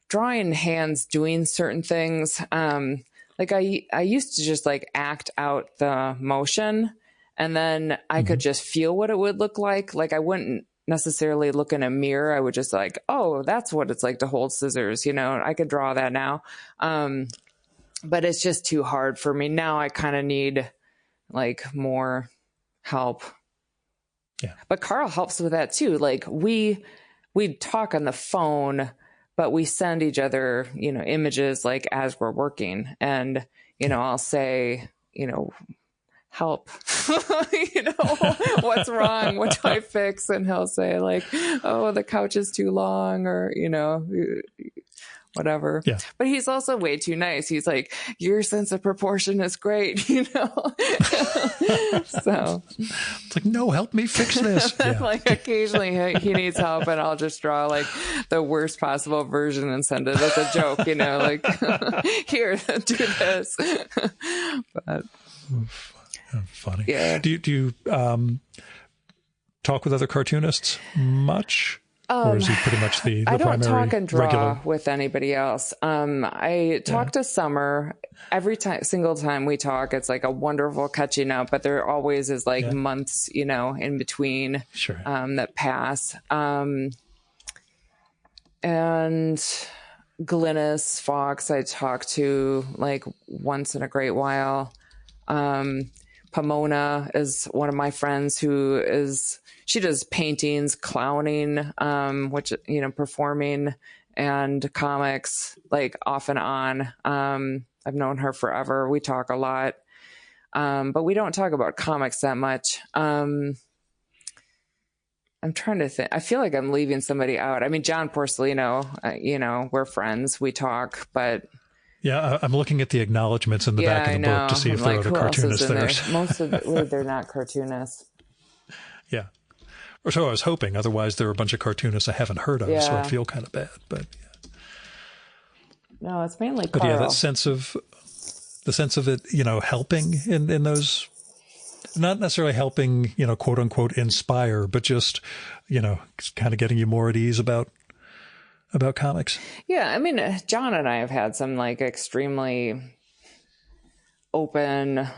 drawing hands doing certain things. Like I used to just like act out the motion, and then I could just feel what it would look like. Like I wouldn't necessarily look in a mirror. I would just like, oh, that's what it's like to hold scissors. I could draw that now. But it's just too hard for me. Now I kind of need like more help. Yeah. But Carl helps with that too. Like we talk on the phone, but we send each other, images like as we're working, and, I'll say, help, what's wrong? What do I fix? And he'll say like, oh, the couch is too long, or, whatever. Yeah. But he's also way too nice. He's like, your sense of proportion is great, So it's like, no, help me fix this. Yeah. Like occasionally he needs help, and I'll just draw like the worst possible version and send it as a joke, like here, do this. But funny. Yeah. Do you talk with other cartoonists much? Or is he pretty much the I don't primary talk and draw regular? with anybody else. I talk to Summer every single time we talk. It's like a wonderful catching up, but there always is like months, in between that pass. And Glynis Fox, I talk to like once in a great while. Pomona is one of my friends she does paintings, clowning, which, performing, and comics, like off and on. I've known her forever. We talk a lot. But we don't talk about comics that much. I'm trying to think. I feel like I'm leaving somebody out. I mean, John Porcelino, we're friends. We talk, but... Yeah, I'm looking at the acknowledgments in the back of the book to see if there are other cartoonists there. Most of they're not cartoonists. Yeah. Or so I was hoping. Otherwise, there are a bunch of cartoonists I haven't heard of, so I feel kind of bad. But no, it's mainly Carl. But yeah, that sense of it, helping in those, not necessarily helping, quote unquote, inspire, but just, kind of getting you more at ease about comics. Yeah, I mean, John and I have had some like extremely open,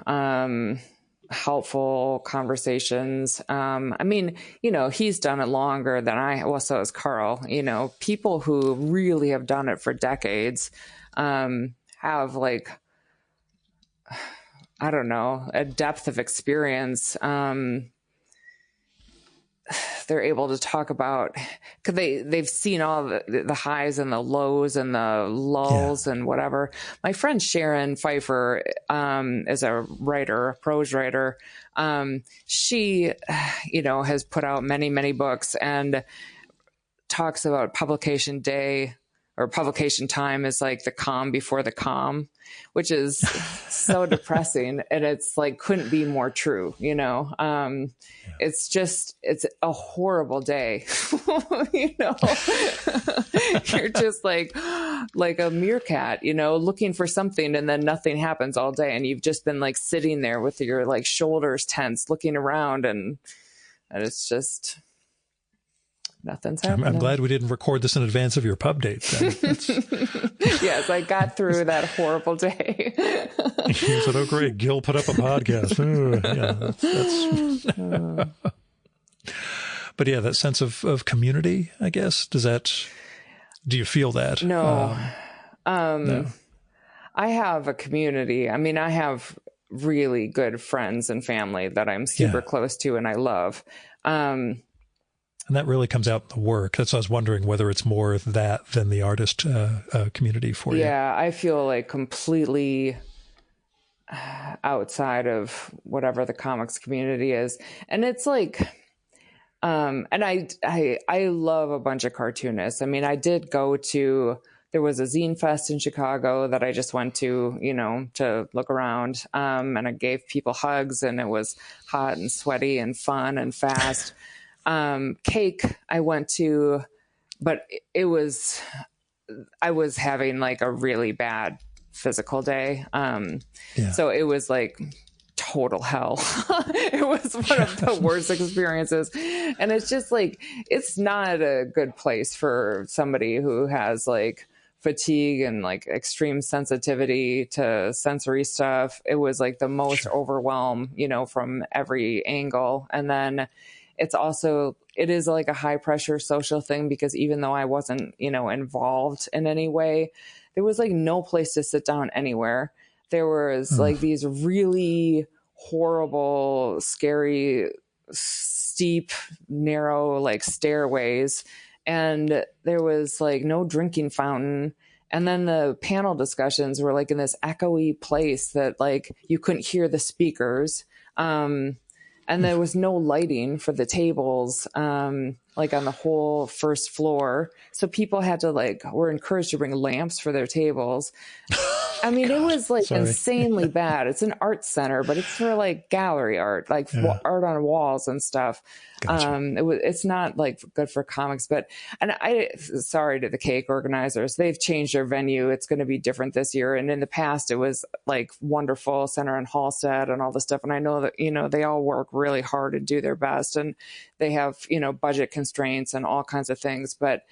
helpful conversations. I mean, he's done it longer than so has Carl. People who really have done it for decades have like, I don't know, a depth of experience. They're able to talk about, because they've seen all the highs and the lows and the lulls and whatever. My friend Sharon Pfeiffer is a writer, a prose writer. She, has put out many, many books and talks about publication day or publication time is like the calm before the calm, which is so depressing. And it's like, couldn't be more true, it's a horrible day. You're just like a meerkat, looking for something, and then nothing happens all day. And you've just been like sitting there with your like shoulders tense, looking around, and it's just, nothing's happening. I'm glad we didn't record this in advance of your pub date. Yes, I got through that horrible day. You said, oh, great, Gil put up a podcast. But yeah, that sense of community, I guess. Do you feel that? No. No. I have a community. I mean, I have really good friends and family that I'm super close to and I love. And that really comes out in the work. That's why I was wondering whether it's more that than the artist community for you. Yeah, I feel like completely outside of whatever the comics community is. And it's like, and I love a bunch of cartoonists. I mean, there was a zine fest in Chicago that I just went to, to look around. And I gave people hugs and it was hot and sweaty and fun and fast. Cake I went to, but I was having like a really bad physical day. So it was like total hell. It was one of the worst experiences. And it's just like, it's not a good place for somebody who has like fatigue and like extreme sensitivity to sensory stuff. It was like the most overwhelm, from every angle. And then it is like a high pressure social thing because even though I wasn't, involved in any way, there was like no place to sit down anywhere. There was like these really horrible, scary, steep, narrow, like stairways. And there was like no drinking fountain. And then the panel discussions were like in this echoey place that like you couldn't hear the speakers. And there was no lighting for the tables, like on the whole first floor. So people were encouraged to bring lamps for their tables. I mean, it was like insanely bad. It's an art center, but it's for like gallery art, like art on walls and stuff. Gotcha. It's not like good for comics, sorry to the Cake organizers. They've changed their venue. It's going to be different this year. And in the past, it was like wonderful center in Halstead and all this stuff. And I know that, they all work really hard and do their best and they have, budget constraints and all kinds of things. But,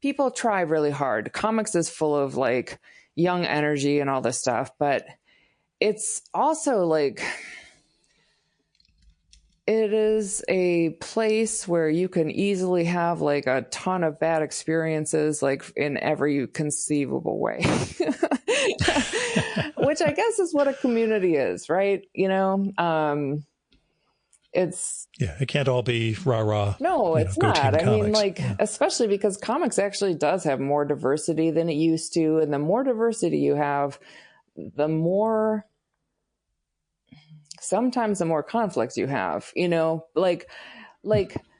people try really hard. Comics is full of like young energy and all this stuff, but it's also like, it is a place where you can easily have like a ton of bad experiences, like in every conceivable way, which I guess is what a community is, right? It can't all be rah-rah. No, it's not. I mean, like, especially because comics actually does have more diversity than it used to. And the more diversity you have, sometimes the more conflicts you have, like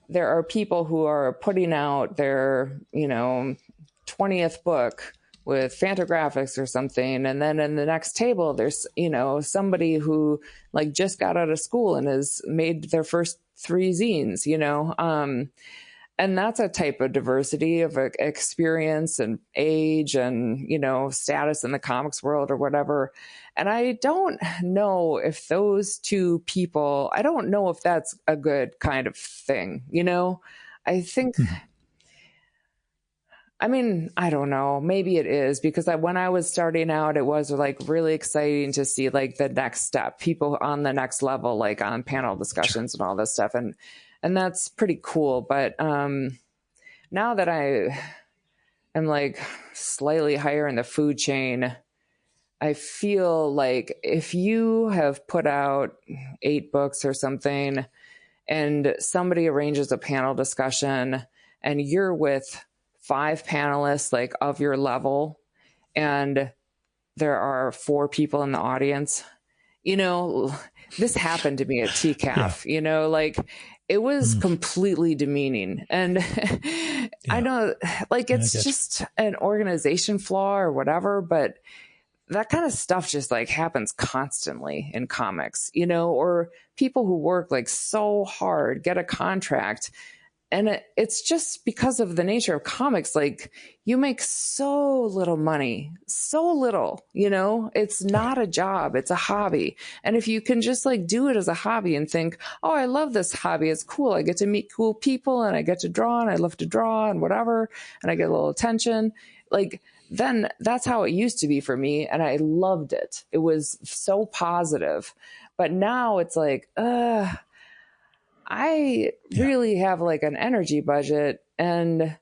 there are people who are putting out their, 20th book with Fantagraphics or something. And then in the next table, there's, somebody who like just got out of school and has made their first 3 zines, and that's a type of diversity of experience and age and, status in the comics world or whatever. And I don't know if those two people, I don't know if that's a good kind of thing, I think, I mean, I don't know, maybe it is because when I was starting out, it was like really exciting to see like the next step, people on the next level, like on panel discussions and all this stuff. And that's pretty cool. But now that I am like slightly higher in the food chain, I feel like if you have put out 8 books or something and somebody arranges a panel discussion and you're with 5 panelists like of your level and there are 4 people in the audience, this happened to me at TCAF, like it was completely demeaning. And I know like it's just an organization flaw or whatever, but that kind of stuff just like happens constantly in comics, or people who work like so hard, get a contract. And it's just because of the nature of comics, like you make so little money, so little, it's not a job, it's a hobby. And if you can just like do it as a hobby and think, oh, I love this hobby, it's cool, I get to meet cool people and I get to draw and I love to draw and whatever, and I get a little attention, like then that's how it used to be for me. And I loved it. It was so positive. But now it's like, I really have like an energy budget, and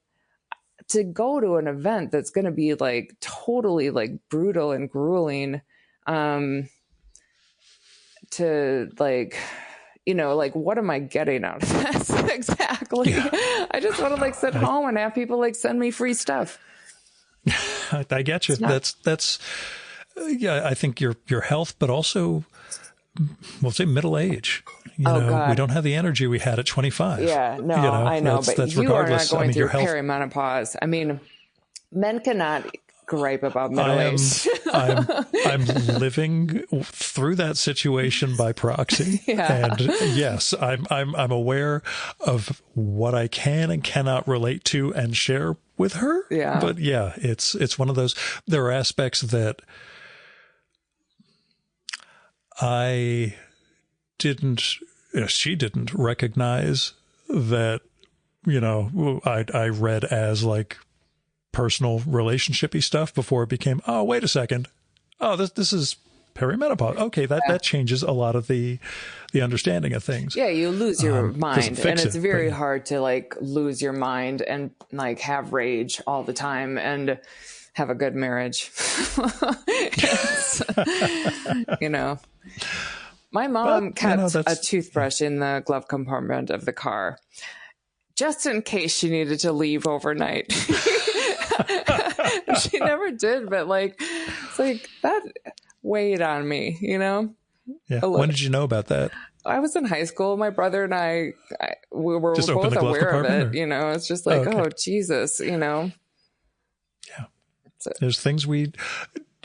to go to an event that's going to be like totally like brutal and grueling, to like, like what am I getting out of this? Exactly. Yeah. I just want to like sit home and have people like send me free stuff. I get you. That's yeah, I think your health, but also we'll say middle age. God. We don't have the energy we had at 25. Yeah, no, I know, but that's you regardless. Are not going through perimenopause. I mean, men cannot gripe about middle age. I'm living through that situation by proxy. Yeah. And yes, I'm aware of what I can and cannot relate to and share with her. Yeah. But yeah, it's one of those, there are aspects that she didn't recognize that, I read as like personal relationshipy stuff before it became, oh, wait a second. Oh, this is perimenopause. Okay. That changes a lot of the understanding of things. Yeah. You lose your mind, and it's very hard to like lose your mind and like have rage all the time and have a good marriage. My mom kept a toothbrush in the glove compartment of the car just in case she needed to leave overnight. She never did, but like, it's like that weighed on me, Yeah. When did you know about that? I was in high school. My brother and we were just both aware of it. It's just like, oh, Jesus, Yeah. There's things we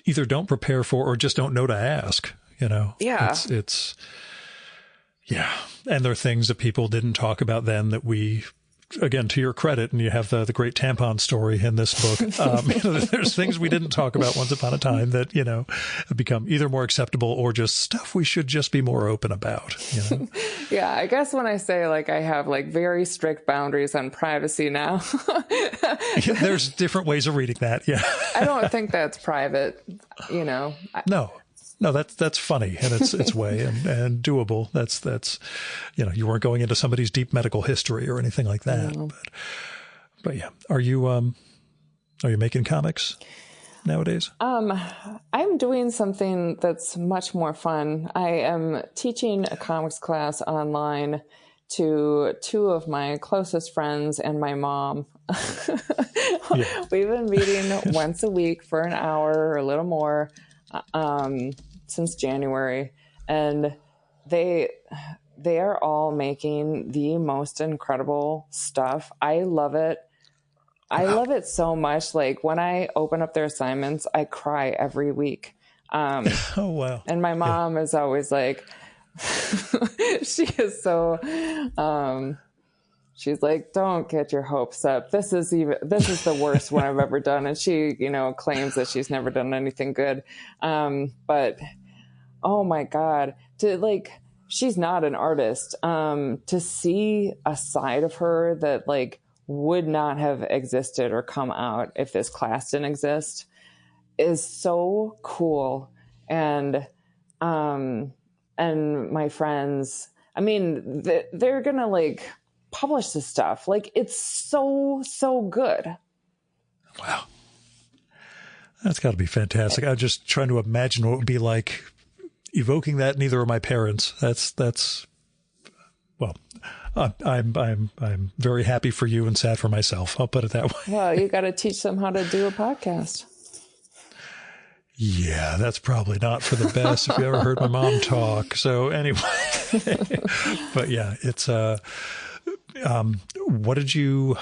either don't prepare for or just don't know to ask. Yeah. It's yeah. And there are things that people didn't talk about then that we, again, to your credit, and you have the great tampon story in this book. There's things we didn't talk about once upon a time that, have become either more acceptable or just stuff we should just be more open about. Yeah. I guess when I say like, I have like very strict boundaries on privacy now. There's different ways of reading that. Yeah. I don't think that's private, No, that's funny, and it's way and doable. That's you weren't going into somebody's deep medical history or anything like that. No. But yeah, are you making comics nowadays? I'm doing something that's much more fun. I am teaching a comics class online to two of my closest friends and my mom. Yeah. We've been meeting once a week for an hour or a little more. Since January, and they are all making the most incredible stuff. I love it. I love it so much. Like when I open up their assignments, I cry every week. Oh, wow. And my mom is always like, she is so, she's like, don't get your hopes up. This is the worst one I've ever done. And she, claims that she's never done anything good. But oh my God, she's not an artist. To see a side of her that like would not have existed or come out if this class didn't exist is so cool. And my friends, I mean, they're going to like publish this stuff. Like it's so good. Wow. That's got to be fantastic. I'm just trying to imagine what it would be like evoking that. Neither are my parents. Well, I'm very happy for you and sad for myself. I'll put it that way. Well, you got to teach them how to do a podcast. Yeah, that's probably not for the best if you ever heard my mom talk. So anyway, but yeah, it's, what did you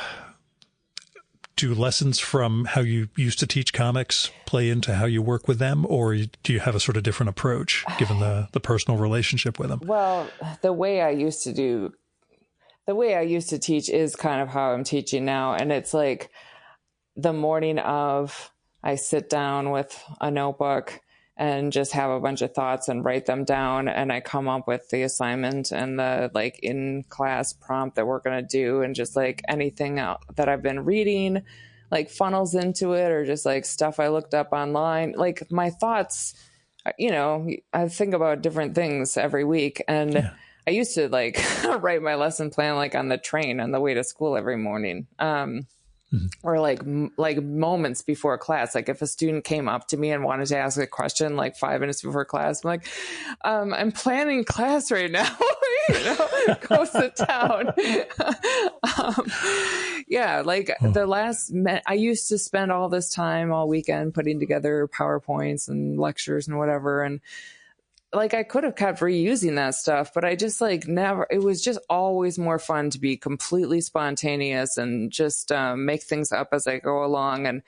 do? Lessons from how you used to teach comics play into how you work with them, or do you have a sort of different approach given the personal relationship with them? Well, the way I used to teach is kind of how I'm teaching now. And it's like the morning of, I sit down with a notebook and just have a bunch of thoughts and write them down. And I come up with the assignment and the like in class prompt that we're going to do. And just like anything that I've been reading, like funnels into it, or just like stuff I looked up online. Like my thoughts, I think about different things every week, and I used to like write my lesson plan like on the train on the way to school every morning. Or like moments before class. Like if a student came up to me and wanted to ask a question like 5 minutes before class, I'm like, I'm planning class right now. Go sit down. Yeah, like I used to spend all this time all weekend putting together PowerPoints and lectures and whatever. And like I could have kept reusing that stuff, but I just like never, it was just always more fun to be completely spontaneous and just make things up as I go along. And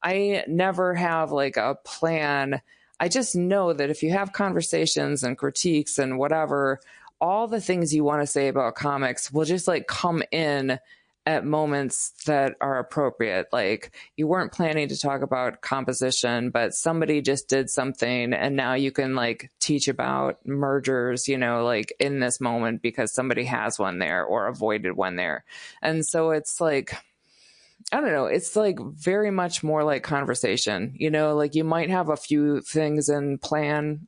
I never have like a plan. I just know that if you have conversations and critiques and whatever, all the things you want to say about comics will just like come in at moments that are appropriate. Like you weren't planning to talk about composition, but somebody just did something and now you can like teach about mergers, like in this moment because somebody has one there or avoided one there. And so it's like, I don't know, it's like very much more like conversation, like you might have a few things in plan,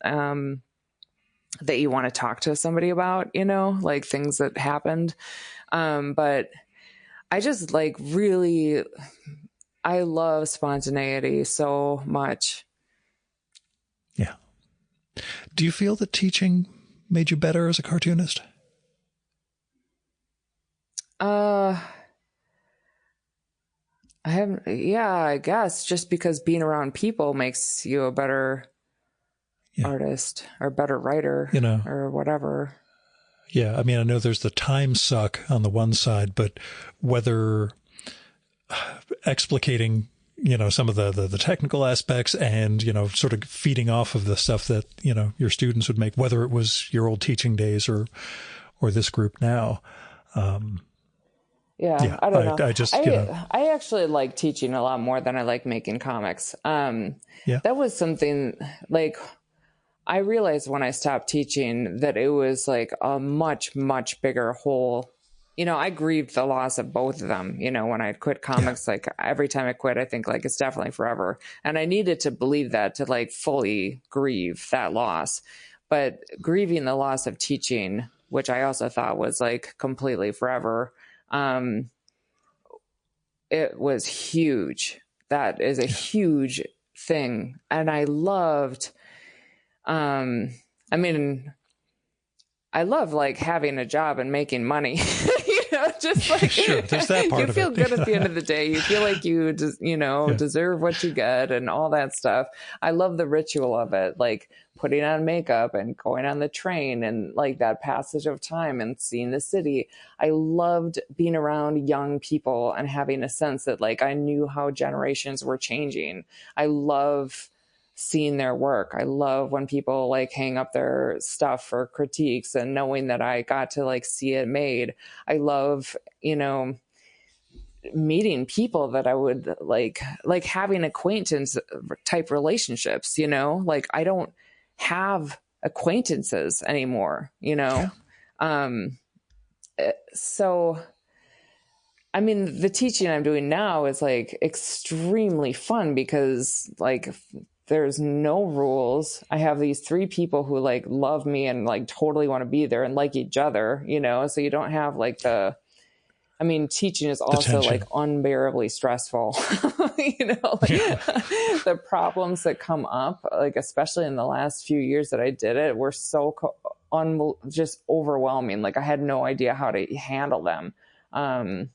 that you want to talk to somebody about, like things that happened. But I just like really, I love spontaneity so much. Yeah. Do you feel that teaching made you better as a cartoonist? I guess just because being around people makes you a better artist or better writer, or whatever. Yeah, I mean, I know there's the time suck on the one side, but whether explicating, some of the technical aspects and, sort of feeding off of the stuff that, your students would make, whether it was your old teaching days or this group now. I don't know. I actually like teaching a lot more than I like making comics. That was something like I realized when I stopped teaching that it was like a much, much bigger hole. I grieved the loss of both of them. When I quit comics, like every time I quit, I think like it's definitely forever. And I needed to believe that to like fully grieve that loss. But grieving the loss of teaching, which I also thought was like completely forever, it was huge. That is a huge thing. And I loved, I love like having a job and making money, just like sure, there's that part you feel of it. good at the end of the day. You feel like you deserve what you get and all that stuff. I love the ritual of it, like putting on makeup and going on the train and like that passage of time and seeing the city. I loved being around young people and having a sense that like I knew how generations were changing. I love seeing their work. I love when people like hang up their stuff for critiques and knowing that I got to like see it made. I love, meeting people that I would like having acquaintance type relationships, like I don't have acquaintances anymore, So, I mean, the teaching I'm doing now is like extremely fun because like there's no rules. I have these 3 people who like love me and like totally want to be there and like each other, so you don't have like teaching is also like unbearably stressful, the problems that come up, like, especially in the last few years that I did it, were so just overwhelming. Like I had no idea how to handle them. I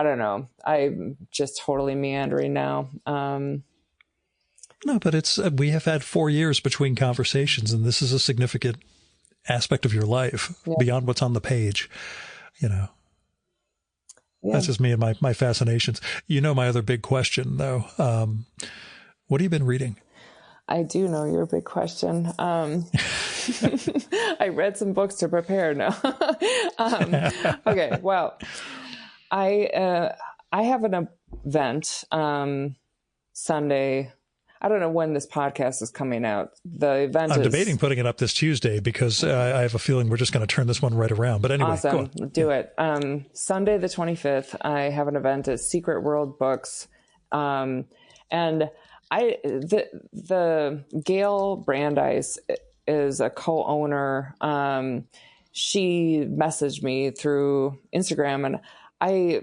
don't know. I'm just totally meandering now. No, but we have had 4 years between conversations, and this is a significant aspect of your life beyond what's on the page, Yeah. That's just me and my fascinations. My other big question, though. What have you been reading? I do know your big question. I read some books to prepare now. Okay, well, I have an event Sunday. I don't know when this podcast is coming out. The event I'm debating putting it up this Tuesday because I have a feling we're just going to turn this one right around. But anyway, awesome. Do it. Sunday the 25th, I have an event at Secret World Books. And the Gail Brandeis is a co-owner. she messaged me through Instagram, and I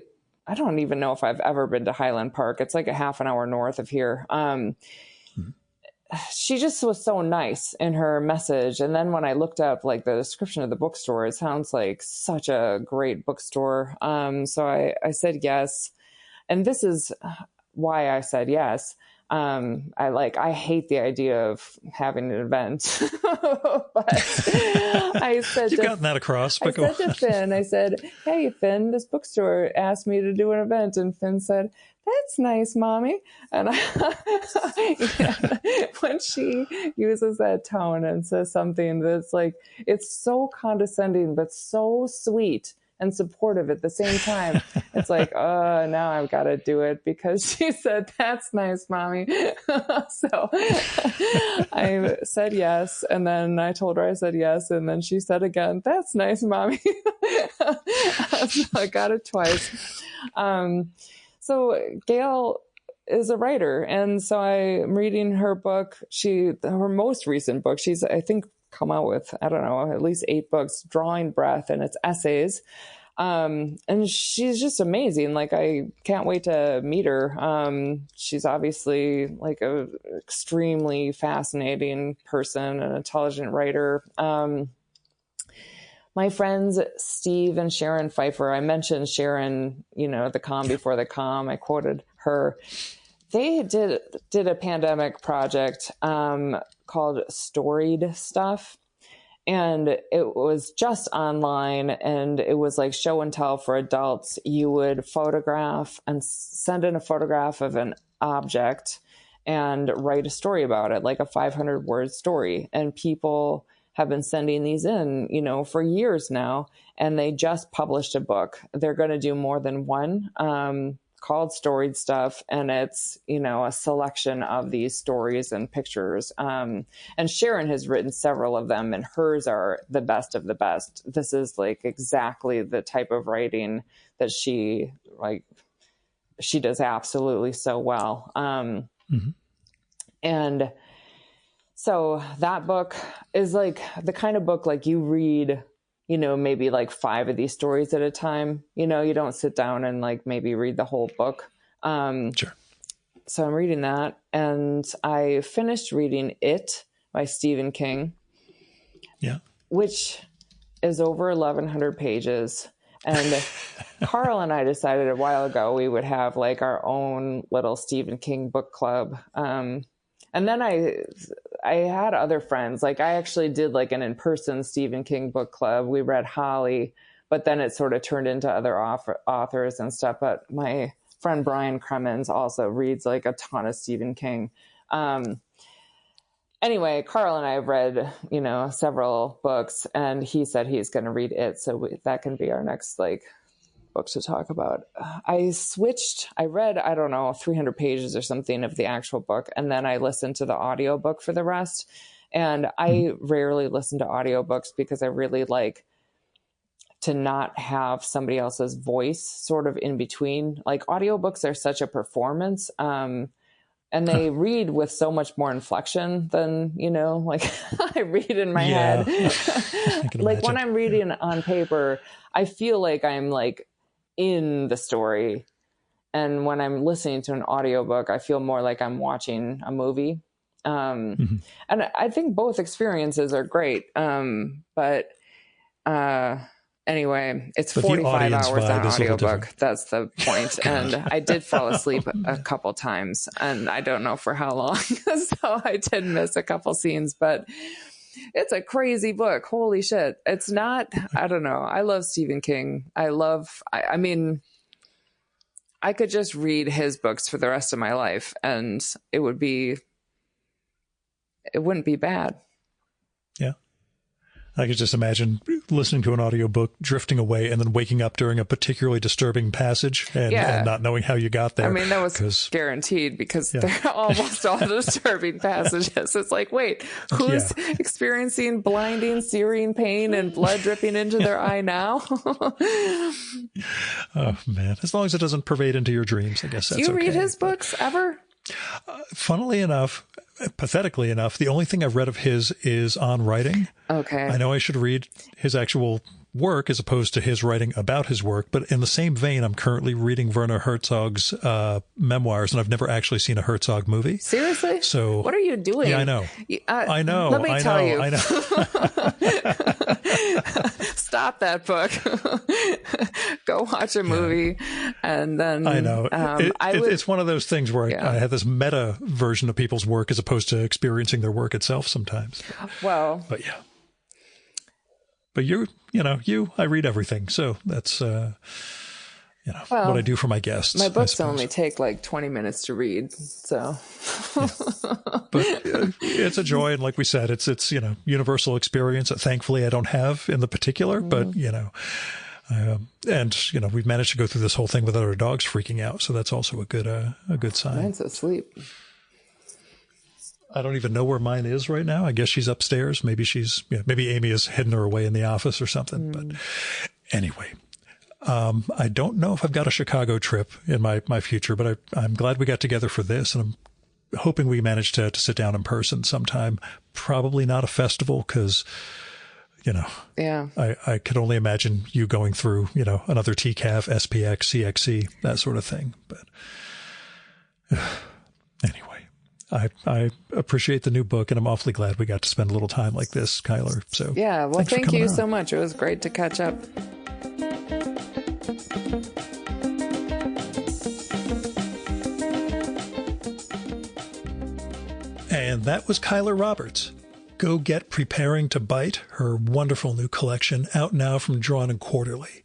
don't even know if I've ever been to Highland Park. It's like a half an hour north of here. She just was so nice in her message. And then when I looked up like the description of the bookstore, it sounds like such a great bookstore. So I said yes. And this is why I said yes. I hate the idea of having an event, but I said, you've gotten that across. I said to Finn, I said, hey, Finn, this bookstore asked me to do an event. And Finn said, that's nice, Mommy. And when she uses that tone and says something that's like, it's so condescending, but so sweet and supportive at the same time, it's like, oh, now I've got to do it because she said, that's nice, Mommy. So I said yes. And then I told her I said yes. And then she said again, that's nice, Mommy. So I got it twice. So Gail is a writer. And so I'm reading her book. Her most recent book, she's, I think, come out with, I don't know, at least 8 books, Drawing Breath, and it's essays. And she's just amazing. Like, I can't wait to meet her. She's obviously like a extremely fascinating person, an intelligent writer. My friends, Steve and Sharon Pfeiffer, I mentioned Sharon, the calm before the calm. I quoted her. They did a pandemic project, called Storied Stuff. And it was just online, and it was like show and tell for adults. You would photograph and send in a photograph of an object and write a story about it, like a 500-word story. And people have been sending these in, for years now, and they just published a book. They're going to do more than one, called Storied Stuff, and it's, a selection of these stories and pictures. And Sharon has written several of them, and hers are the best of the best. This is like exactly the type of writing that she does absolutely so well. And so that book is like the kind of book like you read, maybe like 5 of these stories at a time. You don't sit down and like maybe read the whole book. Sure. So I'm reading that, and I finished reading It by Stephen King. Yeah. Which is over 1,100 pages. And Carl and I decided a while ago we would have like our own little Stephen King book club. And then I had other friends. Like, I actually did like an in-person Stephen King book club. We read Holly, but then it sort of turned into other authors and stuff. But my friend Brian Cremens also reads like a ton of Stephen King. Anyway, Carl and I have read, several books, and he said he's going to read It. So that can be our next like book to talk about. I read, 300 pages or something of the actual book. And then I listened to the audiobook for the rest. And I rarely listen to audiobooks because I really like to not have somebody else's voice sort of in between. Like, audiobooks are such a performance. And they read with so much more inflection than, like I read in my head. Like, when I'm reading on paper, I feel like I'm like in the story. And when I'm listening to an audiobook, I feel more like I'm watching a movie. And I think both experiences are great. But anyway, it's 45 hours on audiobook. That's the point. And I did fall asleep a couple times, and I don't know for how long. So I did miss a couple scenes, but it's a crazy book. Holy shit. It's not, I don't know. I love Stephen King. I mean, I could just read his books for the rest of my life, and it wouldn't be bad. Yeah. I could just imagine listening to an audiobook, drifting away, and then waking up during a particularly disturbing passage and not knowing how you got there. I mean, that was guaranteed because they're almost all disturbing passages. It's like, wait, who's experiencing blinding, searing pain and blood dripping into their eye now? Oh, man. As long as it doesn't pervade into your dreams, I guess that's okay. Do you read his books ever? Funnily enough, pathetically enough, the only thing I've read of his is on writing. Okay. I know I should read his actual work as opposed to his writing about his work, but in the same vein, I'm currently reading Werner Herzog's memoirs, and I've never actually seen a Herzog movie. Seriously? So what are you doing? Yeah, I know. I know. Let me tell you. I know. Stop that book. Go watch a movie, and then I know. It's one of those things where I have this meta version of people's work as opposed to experiencing their work itself sometimes. Well, but yeah. But I read everything. So that's, what I do for my guests. My books only take like 20 minutes to read. So, but it's a joy. And like we said, it's, universal experience that thankfully I don't have in the particular, but, we've managed to go through this whole thing without our dogs freaking out. So that's also a good sign. Mine's asleep. I don't even know where mine is right now. I guess she's upstairs. Maybe maybe Amy is heading her away in the office or something. But anyway, I don't know if I've got a Chicago trip in my future, but I'm glad we got together for this. And I'm hoping we manage to sit down in person sometime. Probably not a festival because, I could only imagine you going through, another TCAF, SPX, CXC, that sort of thing. But anyway. I appreciate the new book, and I'm awfully glad we got to spend a little time like this, Keiler. So yeah, well, thank you so much. It was great to catch up. And that was Keiler Roberts. Go get Preparing to Bite, her wonderful new collection, out now from Drawn and Quarterly.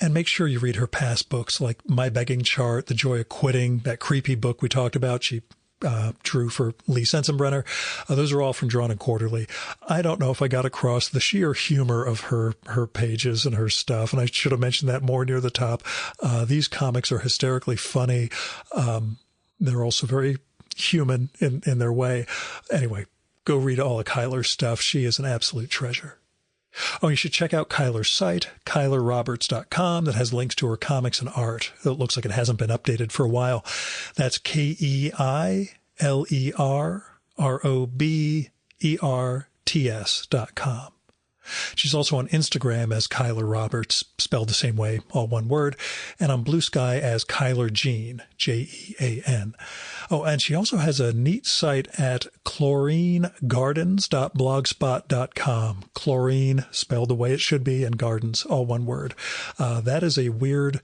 And make sure you read her past books like My Begging Chart, The Joy of Quitting, that creepy book we talked about. She drew for Lee Sensenbrenner. Those are all from Drawn and Quarterly. I don't know if I got across the sheer humor of her pages and her stuff, and I should have mentioned that more near the top. These comics are hysterically funny. They're also very human in their way. Anyway, go read all of Keiler's stuff. She is an absolute treasure. Oh, you should check out Keiler's site, KeilerRoberts.com, that has links to her comics and art. It looks like it hasn't been updated for a while. That's KeilerRoberts.com. She's also on Instagram as Keiler Roberts, spelled the same way, all one word, and on Blue Sky as Keiler Jean, Jean. Oh, and she also has a neat site at chlorinegardens.blogspot.com. Chlorine, spelled the way it should be, and gardens, all one word. That is a weird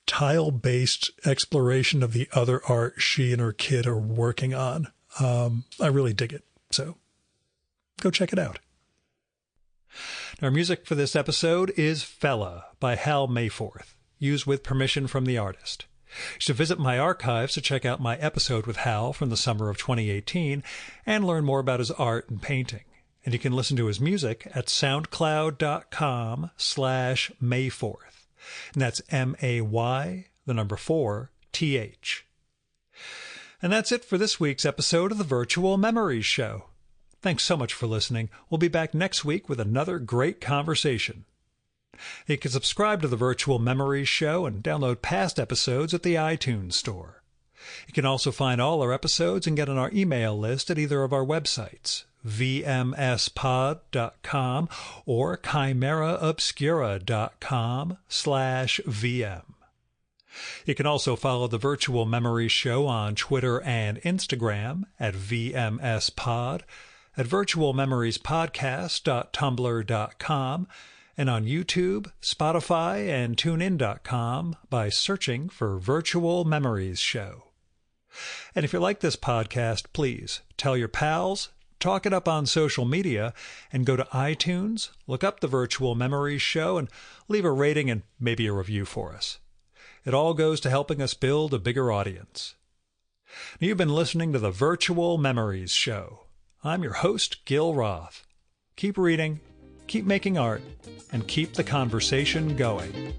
tile-based exploration of the other art she and her kid are working on. I really dig it, so go check it out. Our music for this episode is Fella by Hal Mayforth, used with permission from the artist. You should visit my archives to check out my episode with Hal from the summer of 2018 and learn more about his art and painting. And you can listen to his music at soundcloud.com/Mayforth. And that's MAY4TH. And that's it for this week's episode of the Virtual Memories Show. Thanks so much for listening. We'll be back next week with another great conversation. You can subscribe to the Virtual Memories Show and download past episodes at the iTunes Store. You can also find all our episodes and get on our email list at either of our websites, vmspod.com or chimeraobscura.com/VM. You can also follow the Virtual Memories Show on Twitter and Instagram at vmspod, at virtualmemoriespodcast.tumblr.com, and on YouTube, Spotify, and TuneIn.com by searching for Virtual Memories Show. And if you like this podcast, please tell your pals, talk it up on social media, and go to iTunes, look up the Virtual Memories Show, and leave a rating and maybe a review for us. It all goes to helping us build a bigger audience. You've been listening to the Virtual Memories Show. I'm your host, Gil Roth. Keep reading, keep making art, and keep the conversation going.